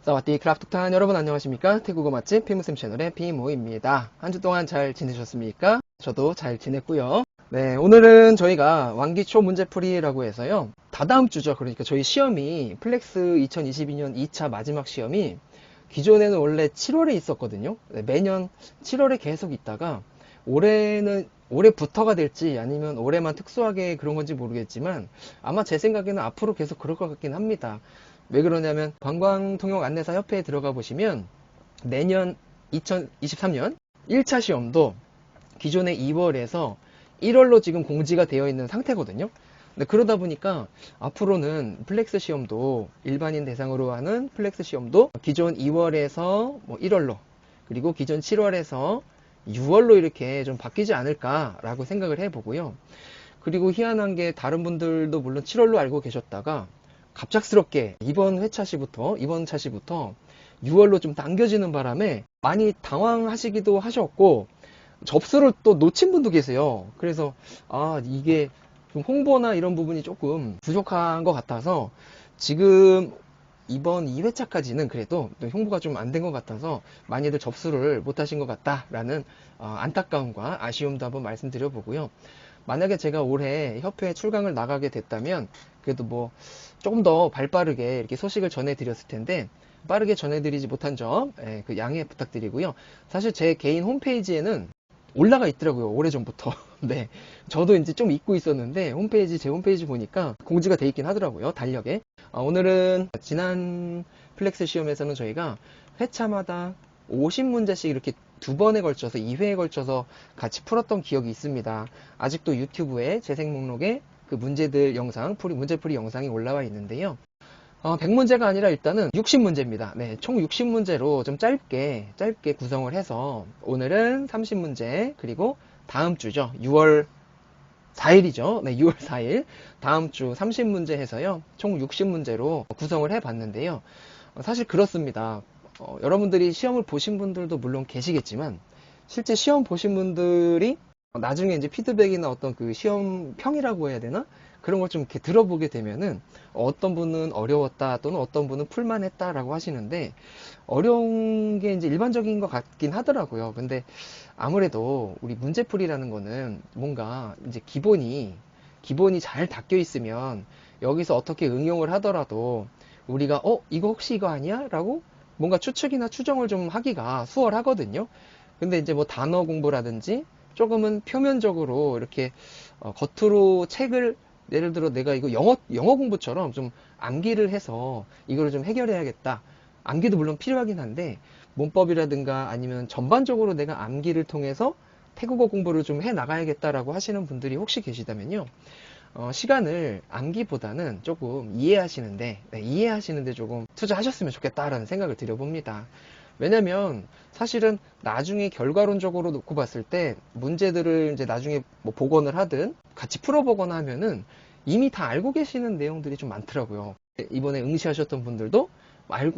사와디 크라프톡탄 여러분 안녕하십니까? 태국어 맛집 피무쌤 채널의 피모입니다. 한 주 동안 잘 지내셨습니까? 저도 잘 지냈고요. 네, 오늘은 저희가 왕기초 문제풀이라고 해서요. 다다음 주죠. 그러니까 저희 시험이 플렉스 2022년 2차 마지막 시험이 기존에는 원래 7월에 있었거든요. 네, 매년 7월에 계속 있다가 올해부터가 될지 아니면 올해만 특수하게 그런 건지 모르겠지만 아마 제 생각에는 앞으로 계속 그럴 것 같긴 합니다. 왜 그러냐면 관광통역안내사 협회에 들어가 보시면 내년 2023년 1차 시험도 기존의 2월에서 1월로 지금 공지가 되어 있는 상태거든요. 근데 그러다 보니까 앞으로는 플렉스 시험도 일반인 대상으로 하는 플렉스 시험도 기존 2월에서 1월로 그리고 기존 7월에서 6월로 이렇게 좀 바뀌지 않을까라고 생각을 해보고요. 그리고 희한한 게 다른 분들도 물론 7월로 알고 계셨다가 갑작스럽게 이번 차시부터 6월로 좀 당겨지는 바람에 많이 당황하시기도 하셨고 접수를 또 놓친 분도 계세요. 그래서 이게 좀 홍보나 이런 부분이 조금 부족한 것 같아서 지금 이번 2회차까지는 그래도 홍보가 좀 안 된 것 같아서 많이들 접수를 못 하신 것 같다라는 안타까움과 아쉬움도 한번 말씀드려 보고요. 만약에 제가 올해 협회 출강을 나가게 됐다면 그래도 뭐 조금 더 발빠르게 이렇게 소식을 전해드렸을 텐데 빠르게 전해드리지 못한 점 그 양해 부탁드리고요. 사실 제 개인 홈페이지에는 올라가 있더라고요. 오래전부터. 네. 저도 이제 좀 잊고 있었는데 제 홈페이지 보니까 공지가 돼 있긴 하더라고요. 달력에. 오늘은 지난 플렉스 시험에서는 저희가 회차마다 50문제씩 이렇게 두 번에 걸쳐서 2회에 걸쳐서 같이 풀었던 기억이 있습니다. 아직도 유튜브에 재생 목록에 그 문제들 영상, 문제풀이 영상이 올라와 있는데요. 100문제가 아니라 일단은 60문제입니다. 네, 총 60문제로 좀 짧게 구성을 해서 오늘은 30문제 그리고 다음 주죠. 6월 4일이죠. 네, 6월 4일 다음 주 30문제 해서요. 총 60문제로 구성을 해봤는데요. 사실 그렇습니다. 여러분들이 시험을 보신 분들도 물론 계시겠지만 실제 시험 보신 분들이 나중에 이제 피드백이나 어떤 그 시험 평이라고 해야 되나? 그런 걸 좀 이렇게 들어보게 되면은 어떤 분은 어려웠다 또는 어떤 분은 풀만했다라고 하시는데 어려운 게 이제 일반적인 것 같긴 하더라고요. 근데 아무래도 우리 문제풀이라는 거는 뭔가 이제 기본이 잘 닦여 있으면 여기서 어떻게 응용을 하더라도 우리가 이거 혹시 이거 아니야? 라고 뭔가 추측이나 추정을 좀 하기가 수월하거든요. 근데 이제 뭐 단어 공부라든지 조금은 표면적으로 이렇게 겉으로 책을 예를 들어 내가 이거 영어 공부처럼 좀 암기를 해서 이거를 좀 해결해야겠다. 암기도 물론 필요하긴 한데 문법이라든가 아니면 전반적으로 내가 암기를 통해서 태국어 공부를 좀 해 나가야겠다라고 하시는 분들이 혹시 계시다면요. 시간을 암기보다는 조금 이해하시는데 조금 투자하셨으면 좋겠다라는 생각을 드려봅니다. 왜냐면 사실은 나중에 결과론적으로 놓고 봤을 때 문제들을 이제 나중에 뭐 복원을 하든 같이 풀어보거나 하면은 이미 다 알고 계시는 내용들이 좀 많더라고요. 이번에 응시하셨던 분들도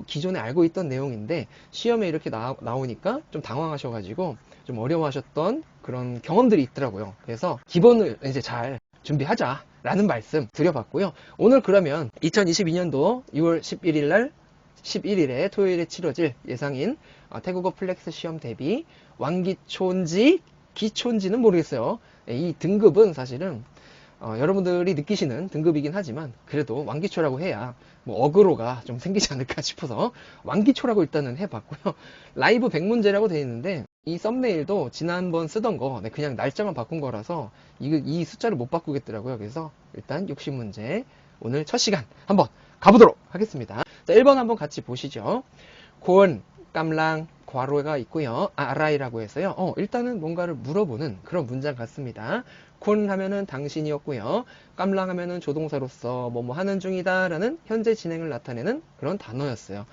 기존에 알고 있던 내용인데 시험에 이렇게 나오니까 좀 당황하셔가지고 좀 어려워하셨던 그런 경험들이 있더라고요. 그래서 기본을 이제 잘 준비하자 라는 말씀 드려봤고요. 오늘 그러면 2022년도 6월 11일에 토요일에 치러질 예상인 태국어 플렉스 시험 대비 왕기초인지 기초인지는 모르겠어요. 이 등급은 사실은 여러분들이 느끼시는 등급이긴 하지만 그래도 왕기초라고 해야 뭐 어그로가 좀 생기지 않을까 싶어서 왕기초라고 일단은 해봤고요. 라이브 100문제라고 되어 있는데 이 썸네일도 지난번 쓰던 거 그냥 날짜만 바꾼 거라서 이 숫자를 못 바꾸겠더라고요. 그래서 일단 60문제 오늘 첫 시간 한번 가보도록 하겠습니다. 자, 1번 한번 같이 보시죠. 곤, 깜랑, 괄호가 있고요. 아라이라고 해서요. 일단은 뭔가를 물어보는 그런 문장 같습니다. 곤 하면은 당신이었고요. 깜랑 하면은 조동사로서 뭐뭐 하는 중이다 라는 현재 진행을 나타내는 그런 단어였어요.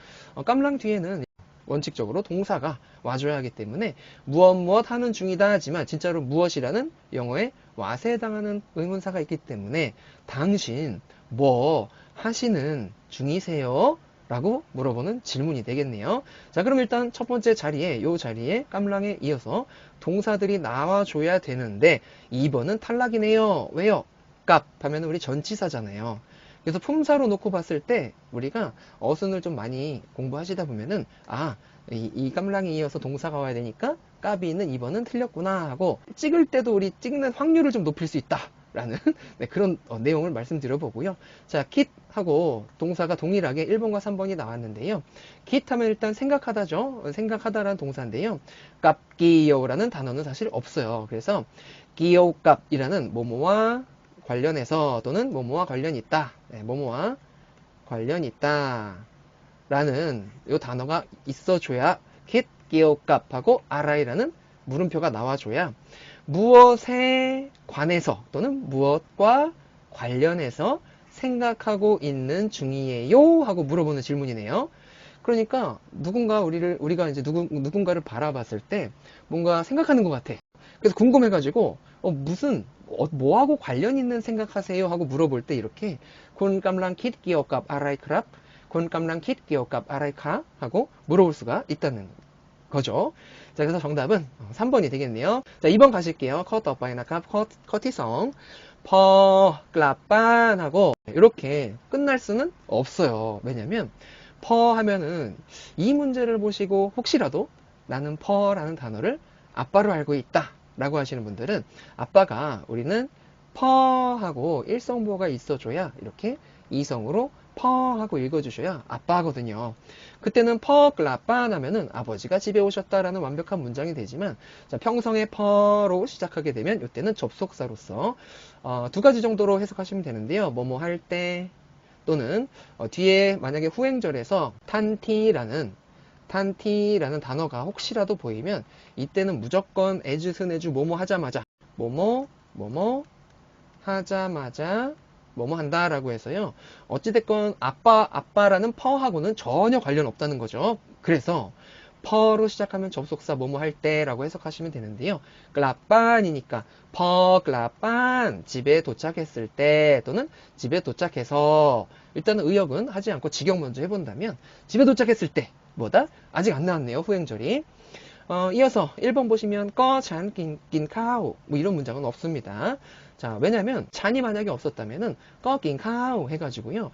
깜랑 뒤에는 원칙적으로 동사가 와줘야 하기 때문에 무엇 하는 중이다 하지만 진짜로 무엇이라는 영어의 what에 해당하는 의문사가 있기 때문에 당신 뭐 하시는 중이세요? 라고 물어보는 질문이 되겠네요. 자, 그럼 일단 첫 번째 자리에 요 자리에 깜랑에 이어서 동사들이 나와줘야 되는데 2번은 탈락이네요. 왜요? 값 하면 우리 전치사잖아요. 그래서 품사로 놓고 봤을 때 우리가 어순을 좀 많이 공부하시다 보면은 이 깜랑이 이어서 동사가 와야 되니까 까비 있는 2번은 틀렸구나 하고 찍을 때도 우리 찍는 확률을 좀 높일 수 있다 라는 네, 그런 내용을 말씀드려 보고요. 자, 킷 하고 동사가 동일하게 1번과 3번이 나왔는데요. 킷 하면 일단 생각하다죠. 생각하다라는 동사인데요. 깝기요라는 단어는 사실 없어요. 그래서 기요깝이라는 뭐뭐와 관련해서 또는 뭐뭐와 관련이 있다. 네, 뭐뭐와 관련이 있다. 라는 이 단어가 있어줘야 킷, 기요깝하고 아라이라는 물음표가 나와줘야 무엇에 관해서 또는 무엇과 관련해서 생각하고 있는 중이에요 하고 물어보는 질문이네요. 그러니까 우리가 이제 누군가를 바라봤을 때 뭔가 생각하는 것 같아. 그래서 궁금해가지고 뭐하고 관련 있는 생각하세요 하고 물어볼 때 이렇게 곤 깜랑 킷 기어깝 아라이크랍 곤 깜랑 킷 기어깝 아라이카 하고 물어볼 수가 있다는 거죠. 자, 그래서 정답은 3번이 되겠네요. 자, 2번 가실게요. 커티성 퍼글라빤 하고 이렇게 끝날 수는 없어요. 왜냐면 퍼 하면은 이 문제를 보시고 혹시라도 나는 퍼라는 단어를 아빠로 알고 있다 라고 하시는 분들은 아빠가 우리는 퍼 하고 일성보가 있어줘야 이렇게 이성으로 퍼 하고 읽어주셔야 아빠거든요. 그때는 퍼글라빤 하면은 아버지가 집에 오셨다라는 완벽한 문장이 되지만 자, 평성의 퍼로 시작하게 되면 이때는 접속사로서 두 가지 정도로 해석하시면 되는데요. 뭐뭐 할 때 또는 뒤에 만약에 후행절에서 탄티라는 단어가 혹시라도 보이면 이때는 무조건 as, 스네주 뭐뭐 하자마자 뭐뭐 하자마자 뭐뭐 한다 라고 해서요. 어찌됐건 아빠라는 퍼하고는 전혀 관련 없다는 거죠. 그래서 퍼로 시작하면 접속사 뭐뭐 할 때라고 해석하시면 되는데요. 글라빤이니까 퍼글라빤 집에 도착했을 때 또는 집에 도착해서 일단은 의역은 하지 않고 직역 먼저 해본다면 집에 도착했을 때 뭐다? 아직 안 나왔네요. 후행절이. 이어서 1번 보시면 꺼, 잔, 낀, 카오 뭐 이런 문장은 없습니다. 자, 왜냐면 잔이 만약에 없었다면은 꺼, 낀, 카오 해가지고요.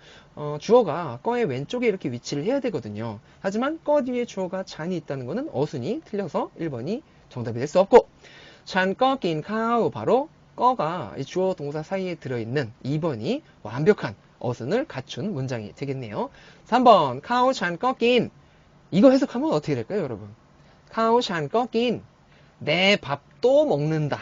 주어가 꺼의 왼쪽에 이렇게 위치를 해야 되거든요. 하지만 꺼 뒤에 주어가 잔이 있다는 것은 어순이 틀려서 1번이 정답이 될 수 없고 잔, 꺼, 낀, 카오 바로 꺼가 이 주어 동사 사이에 들어있는 2번이 완벽한 어순을 갖춘 문장이 되겠네요. 3번 카오, 잔, 꺼, 낀 이거 해석하면 어떻게 될까요, 여러분? 카오샨 꺼긴 내 밥도 먹는다.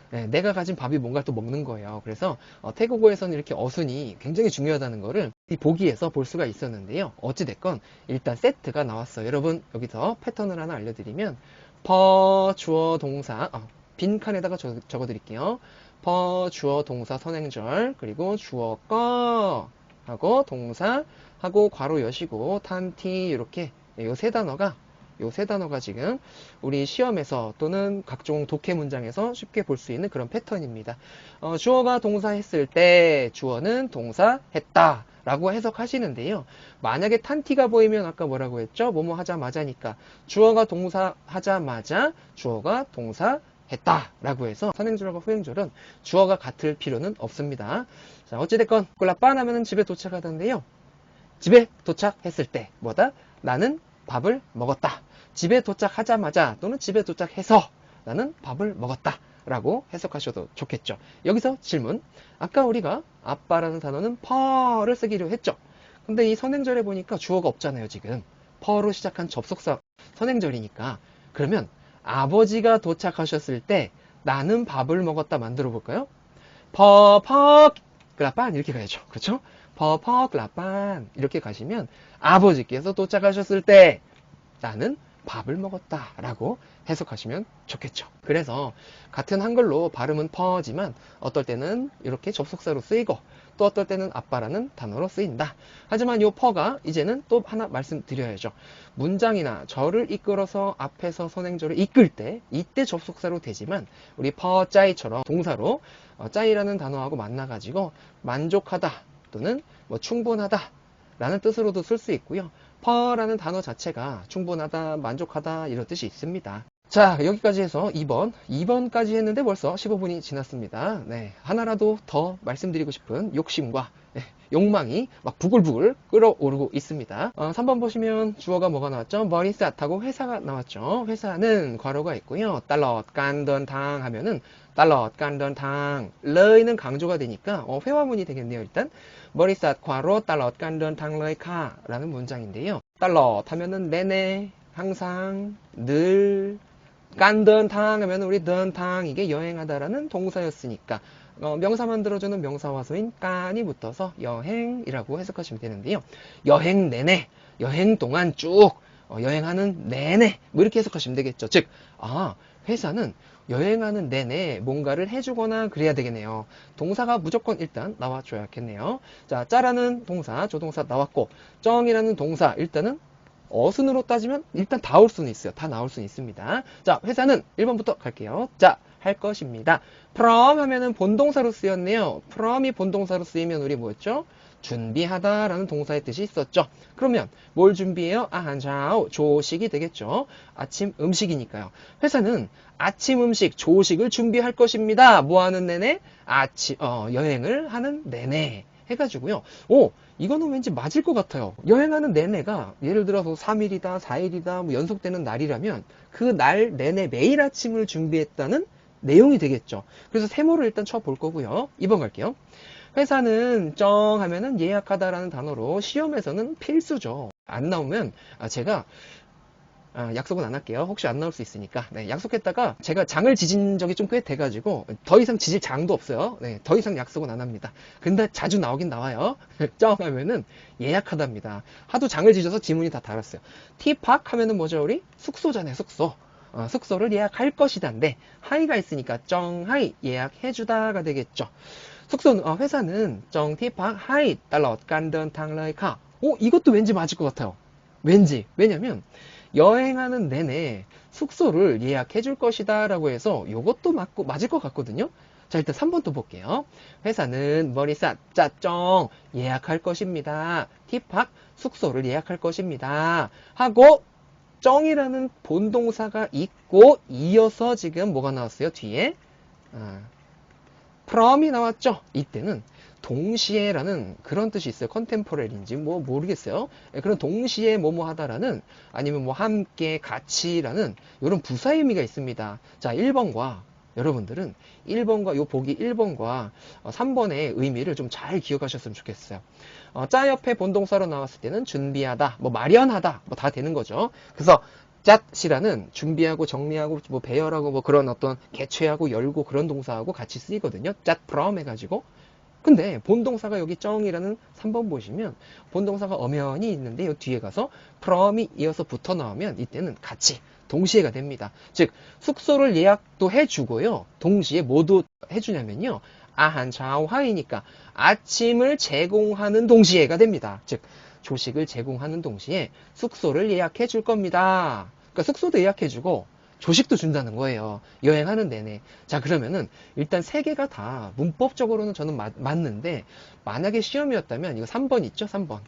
네, 내가 가진 밥이 뭔가 또 먹는 거예요. 그래서 태국어에서는 이렇게 어순이 굉장히 중요하다는 거를 이 보기에서 볼 수가 있었는데요. 어찌됐건 일단 세트가 나왔어요. 여러분 여기서 패턴을 하나 알려드리면 퍼 주어 동사 빈 칸에다가 적어 드릴게요. 퍼 주어 동사 선행절 그리고 주어 꺼 하고 동사 하고 괄호 여시고 탄티 이렇게 요 세 단어가 지금 우리 시험에서 또는 각종 독해 문장에서 쉽게 볼 수 있는 그런 패턴입니다. 주어가 동사 했을 때 주어는 동사 했다 라고 해석하시는데요. 만약에 탄티가 보이면 아까 뭐라고 했죠? 뭐뭐 하자마자니까 주어가 동사 하자마자 주어가 동사 했다 라고 해서 선행절과 후행절은 주어가 같을 필요는 없습니다. 자, 어찌됐건 꿀라빤 하면은 집에 도착하던데요. 집에 도착했을 때 뭐다? 나는 밥을 먹었다. 집에 도착하자마자 또는 집에 도착해서 나는 밥을 먹었다 라고 해석하셔도 좋겠죠. 여기서 질문. 아까 우리가 아빠라는 단어는 퍼를 쓰기로 했죠. 근데 이 선행절에 보니까 주어가 없잖아요. 지금 퍼로 시작한 접속사 선행절이니까 그러면 아버지가 도착하셨을 때 나는 밥을 먹었다 만들어 볼까요? 글라빤 이렇게 가야죠. 그렇죠? 글라빤 이렇게 가시면 아버지께서 도착하셨을 때 나는 밥을 먹었다 라고 해석하시면 좋겠죠. 그래서 같은 한글로 발음은 퍼지만 어떨 때는 이렇게 접속사로 쓰이고 또 어떨 때는 아빠라는 단어로 쓰인다. 하지만 이 퍼가 이제는 또 하나 말씀드려야죠. 문장이나 절을 이끌어서 앞에서 선행절을 이끌 때 이때 접속사로 되지만 우리 퍼 짜이처럼 동사로 짜이라는 단어하고 만나가지고 만족하다 또는 뭐 충분하다 라는 뜻으로도 쓸 수 있고요. 퍼라는 단어 자체가 충분하다, 만족하다 이런 뜻이 있습니다. 자, 여기까지 해서 2번까지 했는데 벌써 15분이 지났습니다. 네, 하나라도 더 말씀드리고 싶은 욕심과 욕망이 막 부글부글 끓어오르고 있습니다. 3번 보시면 주어가 뭐가 나왔죠? 머리삿하고 회사가 나왔죠. 회사는 괄호가 있고요. 달러 깐던당 하면은 달러 깐던당 러이는 강조가 되니까 회화문이 되겠네요. 일단 머리삿 괄호 달러 깐던당 러이카 라는 문장인데요. 달러 하면은 내내 항상 늘 깐던당 하면 우리 던당 이게 여행하다라는 동사였으니까 명사만 들어주는 명사화소인 깐이 붙어서 여행이라고 해석하시면 되는데요. 여행 내내, 여행 동안 쭉 여행하는 내내 뭐 이렇게 해석하시면 되겠죠. 즉, 회사는 여행하는 내내 뭔가를 해주거나 그래야 되겠네요. 동사가 무조건 일단 나와줘야겠네요. 자, 짜라는 동사, 조동사 나왔고 쩡이라는 동사 일단은 어순으로 따지면 일단 다 올 수는 있어요. 다 나올 수는 있습니다. 자, 회사는 1번부터 갈게요. 자, 할 것입니다. from 하면은 본동사로 쓰였네요. from이 본동사로 쓰이면 우리 뭐였죠? 준비하다 라는 동사의 뜻이 있었죠. 그러면 뭘 준비해요? 한자오 조식이 되겠죠. 아침 음식이니까요. 회사는 아침 음식 조식을 준비할 것입니다. 뭐 하는 내내? 여행을 하는 내내 해가지고요. 이거는 왠지 맞을 것 같아요. 여행하는 내내가 예를 들어서 3일이다, 4일이다, 뭐 연속되는 날이라면 그 날 내내 매일 아침을 준비했다는 내용이 되겠죠. 그래서 세모를 일단 쳐볼 거고요. 2번 갈게요. 회사는 쩡 하면은 예약하다라는 단어로 시험에서는 필수죠. 안 나오면 제가 약속은 안 할게요. 혹시 안 나올 수 있으니까. 네, 약속했다가 제가 장을 지진 적이 좀 꽤 돼가지고 더 이상 지질 장도 없어요. 네, 더 이상 약속은 안 합니다. 근데 자주 나오긴 나와요. 쩡 하면은 예약하답니다. 하도 장을 지져서 지문이 다 달았어요. 티팍 하면은 뭐죠 우리? 숙소잖아요. 숙소. 숙소를 예약할 것이다인데 하이가 있으니까 쩡하이 예약해주다가 되겠죠. 숙소는 회사는 쩡티팍 하이 달러 깐던 탕러이카. 이것도 왠지 맞을 것 같아요. 왠지. 왜냐면 여행하는 내내 숙소를 예약해 줄 것이다 라고 해서 이것도 맞을 것 같거든요. 자, 일단 3번 또 볼게요. 회사는 머리삿 짜쩡 예약할 것입니다. 티팍 숙소를 예약할 것입니다. 하고 쩡이라는 본동사가 있고 이어서 지금 뭐가 나왔어요? 뒤에 from이 나왔죠. 이때는 동시에라는 그런 뜻이 있어요. 컨템포럴인지 뭐 모르겠어요. 그런 동시에 뭐뭐 하다라는 아니면 뭐 함께 같이라는 이런 부사 의미가 있습니다. 자, 1번과 여러분들은 1번과 요 보기 1번과 3번의 의미를 좀 잘 기억하셨으면 좋겠어요. 짜 옆에 본동사로 나왔을 때는 준비하다, 뭐 마련하다, 뭐 다 되는 거죠. 그래서 잣이라는 준비하고 정리하고 뭐 배열하고 뭐 그런 어떤 개최하고 열고 그런 동사하고 같이 쓰이거든요. 잣 from 해가지고. 근데 본동사가 여기 쩡이라는 3번 보시면 본동사가 엄연히 있는데 이 뒤에 가서 from이 이어서 붙어 나오면 이때는 같이 동시에가 됩니다. 즉 숙소를 예약도 해주고요. 동시에 뭐도 해주냐면요. 한자오하이니까 아침을 제공하는 동시에가 됩니다. 즉 조식을 제공하는 동시에 숙소를 예약해 줄 겁니다. 그러니까 숙소도 예약해 주고 조식도 준다는 거예요. 여행하는 내내. 자, 그러면은 일단 세 개가 다 문법적으로는 저는 맞는데 만약에 시험이었다면 이거 3번 있죠? 3번.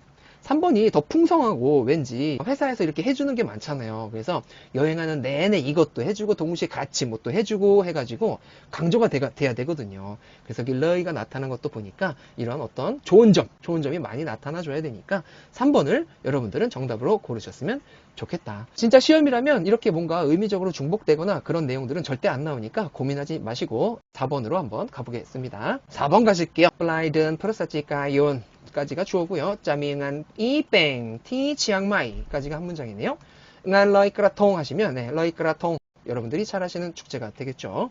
3번이 더 풍성하고 왠지 회사에서 이렇게 해주는 게 많잖아요. 그래서 여행하는 내내 이것도 해주고 동시에 같이 뭐 또 해주고 해가지고 강조가 돼야 되거든요. 그래서 길러이가 나타난 것도 보니까 이런 어떤 좋은 점이 많이 나타나 줘야 되니까 3번을 여러분들은 정답으로 고르셨으면 좋겠다. 진짜 시험이라면 이렇게 뭔가 의미적으로 중복되거나 그런 내용들은 절대 안 나오니까 고민하지 마시고 4번으로 한번 가보겠습니다. 4번 가실게요. 플라이든 프로사치까요 까지가 주어고요. 짜밍한 이뺑 티 치앙마이까지가 한 문장이네요. 응한 러이크라통 하시면 러이크라통 여러분들이 잘 아시는 축제가 되겠죠.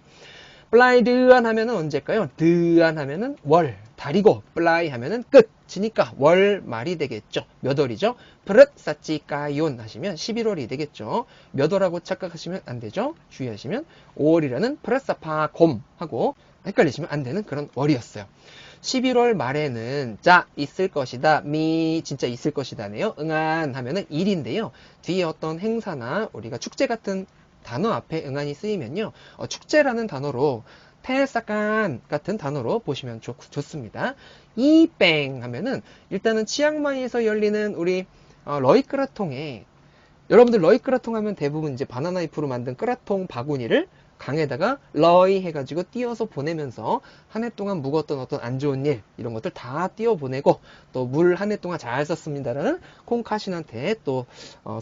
플라이드안 하면은 언제일까요? 드안 하면은 월 달이고 플라이 하면은 끝이니까 월 말이 되겠죠. 몇 월이죠? 프릇 사치까요 하시면 11월이 되겠죠. 몇 월하고 착각하시면 안 되죠. 주의하시면 5월이라는 프릇사파곰 하고 헷갈리시면 안 되는 그런 월이었어요. 11월 말에는 자 있을 것이다 미 진짜 있을 것이다네요. 응안 하면은 일인데요. 뒤에 어떤 행사나 우리가 축제 같은 단어 앞에 응안이 쓰이면요. 축제라는 단어로 테사간 같은 단어로 보시면 좋습니다. 이뺑 하면은 일단은 치앙마이에서 열리는 우리 러이크라통에 여러분들 러이크라통 하면 대부분 이제 바나나잎으로 만든 끄라통 바구니를 강에다가 러이 해가지고 띄어서 보내면서 한 해 동안 묵었던 어떤 안 좋은 일 이런 것들 다 띄어 보내고 또 물 한 해 동안 잘 썼습니다라는 콩카신한테 또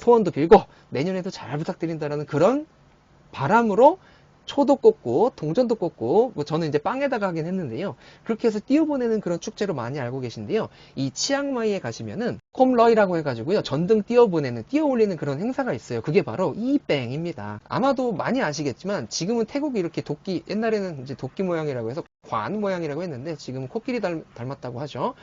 소원도 빌고 내년에도 잘 부탁드린다라는 그런 바람으로 초도 꽂고 동전도 꽂고 뭐 저는 이제 빵에다가 하긴 했는데요. 그렇게 해서 띄워보내는 그런 축제로 많이 알고 계신데요. 이 치앙마이에 가시면은 콤러이라고 해가지고요. 전등 띄워보내는 띄워올리는 그런 행사가 있어요. 그게 바로 이뺑입니다. 아마도 많이 아시겠지만 지금은 태국이 이렇게 도끼 옛날에는 이제 도끼 모양이라고 해서 관 모양이라고 했는데 지금은 코끼리 닮았다고 하죠.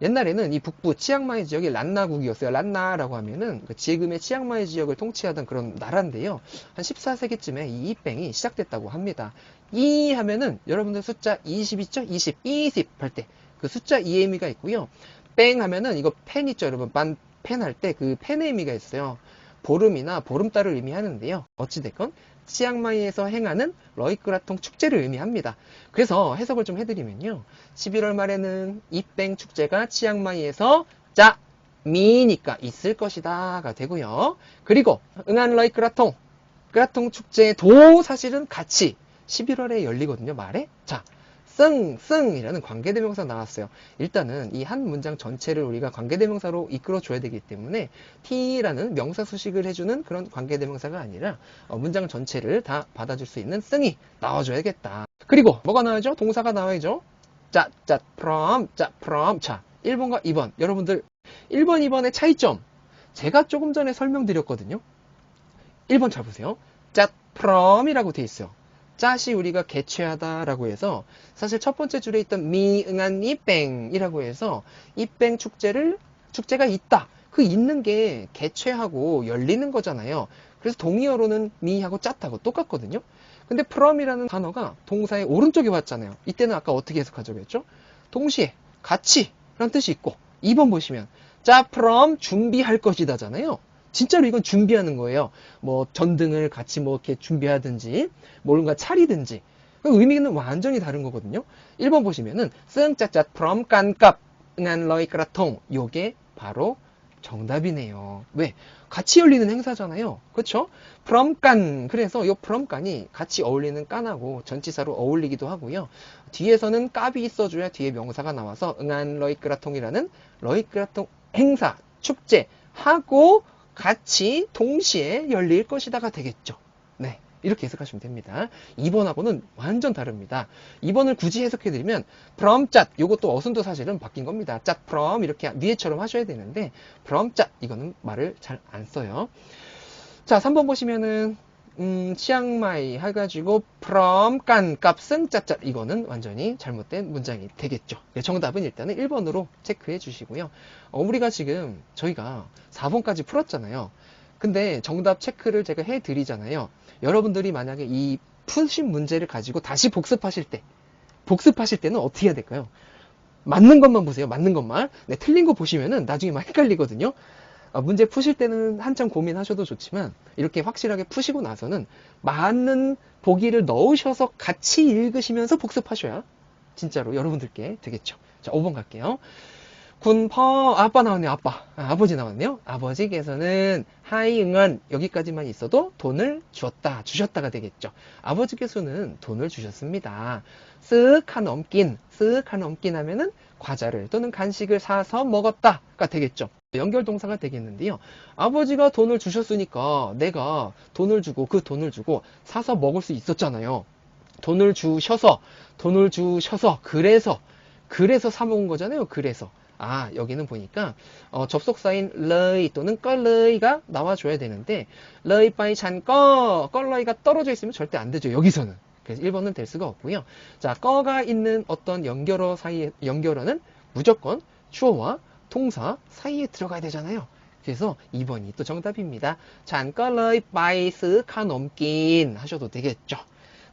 옛날에는 이 북부 치앙마이 지역이 란나국이었어요. 란나라고 하면은 그 지금의 치앙마이 지역을 통치하던 그런 나라인데요. 한 14세기쯤에 이 이뺑이 시작됐다고 합니다. 이 하면은 여러분들 숫자 20 있죠? 20 할 때 그 숫자 2의 의미가 있고요. 뺑 하면은 이거 펜 있죠, 여러분. 펜 할 때 그 펜의 의미가 있어요. 보름이나 보름달을 의미하는데요. 어찌됐건 치앙마이에서 행하는 러이크라통 축제를 의미합니다. 그래서 해석을 좀 해드리면요. 11월 말에는 이뺑 축제가 치앙마이에서 미니까 있을 것이다가 되고요. 그리고 응안 러이크라통 축제도 사실은 같이 11월에 열리거든요. 말에. 자, 승이라는 관계대명사 나왔어요. 일단은 이 한 문장 전체를 우리가 관계대명사로 이끌어 줘야 되기 때문에 T라는 명사 수식을 해주는 그런 관계대명사가 아니라 문장 전체를 다 받아줄 수 있는 승이 나와줘야겠다. 그리고 뭐가 나와야죠? 동사가 나와야죠. from. 자, 1번과 2번. 여러분들 1번, 2번의 차이점 제가 조금 전에 설명드렸거든요. 1번 잘 보세요. from이라고 돼 있어요. 짜시 우리가 개최하다라고 해서 사실 첫 번째 줄에 있던 미응한 이뺑이라고 해서 이뺑 축제가 있다. 그 있는 게 개최하고 열리는 거잖아요. 그래서 동의어로는 미하고 짰하고 똑같거든요. 근데 from이라는 단어가 동사의 오른쪽에 왔잖아요. 이때는 아까 어떻게 해석하자고 했죠? 동시에 같이 라는 뜻이 있고 2번 보시면 from 준비할 것이다잖아요. 진짜로 이건 준비하는 거예요. 뭐 전등을 같이 뭐 이렇게 준비하든지 뭔가 차리든지 의미는 완전히 다른 거거든요. 1번 보시면은 승짜짜 from 깐깝 응안 러이크라통 요게 바로 정답이네요. 왜? 같이 열리는 행사잖아요. 그렇죠? from 깐 그래서 요 from 깐이 같이 어울리는 깐하고 전치사로 어울리기도 하고요. 뒤에서는 깝이 있어줘야 뒤에 명사가 나와서 응안 러이크라통이라는 러이크라통 행사 축제 하고 같이 동시에 열릴 것이다가 되겠죠. 네, 이렇게 해석하시면 됩니다. 2번하고는 완전 다릅니다. 2번을 굳이 해석해드리면 from cat 요것도 어순도 사실은 바뀐 겁니다. cat from 이렇게 위에처럼 하셔야 되는데 from cat 이거는 말을 잘 안 써요. 자, 3번 보시면은 치앙마이 해가지고 from 깐 값은 짭짭 이거는 완전히 잘못된 문장이 되겠죠. 네, 정답은 일단은 1번으로 체크해 주시고요. 우리가 지금 저희가 4번까지 풀었잖아요. 근데 정답 체크를 제가 해 드리잖아요. 여러분들이 만약에 이 푸신 문제를 가지고 다시 복습하실 때는 어떻게 해야 될까요? 맞는 것만 보세요. 맞는 것만. 네, 틀린 거 보시면은 나중에 막 헷갈리거든요. 문제 푸실 때는 한참 고민하셔도 좋지만 이렇게 확실하게 푸시고 나서는 많은 보기를 넣으셔서 같이 읽으시면서 복습하셔야 진짜로 여러분들께 되겠죠. 자, 5번 갈게요. 군퍼 아빠 나왔네요. 아버지 나왔네요. 아버지께서는 하이 응원 여기까지만 있어도 돈을 주셨다가 되겠죠. 아버지께서는 돈을 주셨습니다. 쓱한 넘긴 하면은 과자를 또는 간식을 사서 먹었다가 되겠죠. 연결 동사가 되겠는데요. 아버지가 돈을 주셨으니까 내가 돈을 주고 그 돈을 주고 사서 먹을 수 있었잖아요. 돈을 주셔서 그래서 사 먹은 거잖아요. 그래서 여기는 보니까 접속사인 러이 또는 껄러이가 나와줘야 되는데 러이 빠이 잔꺼 껄러이가 떨어져 있으면 절대 안 되죠. 여기서는. 그래서 1번은 될 수가 없고요. 자, 꺼가 있는 어떤 연결어는 무조건 주어와 동사 사이에 들어가야 되잖아요. 그래서 2번이 또 정답입니다. 잔꺼러이 빠이스 카 넘긴 하셔도 되겠죠.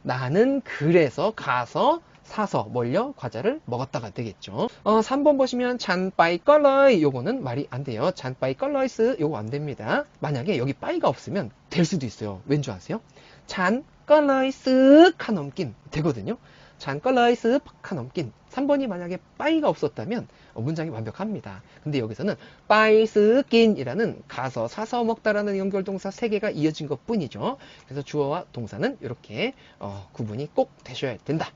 나는 그래서 가서 사서 몰려 과자를 먹었다가 되겠죠. 3번 보시면 잔빠이 껄러이 요거는 말이 안 돼요. 잔빠이 껄러이스 요거 안 됩니다. 만약에 여기 빠이가 없으면 될 수도 있어요. 왠 줄 아세요? 잔 껄러이 쓱 한 넘긴 되거든요. 잔걸러이스 팍 넘긴 3번이 만약에 빠이가 없었다면 문장이 완벽합니다. 근데 여기서는 빠이스낀이라는 가서 사서 먹다라는 연결동사 3개가 이어진 것 뿐이죠. 그래서 주어와 동사는 이렇게 구분이 꼭 되셔야 된다.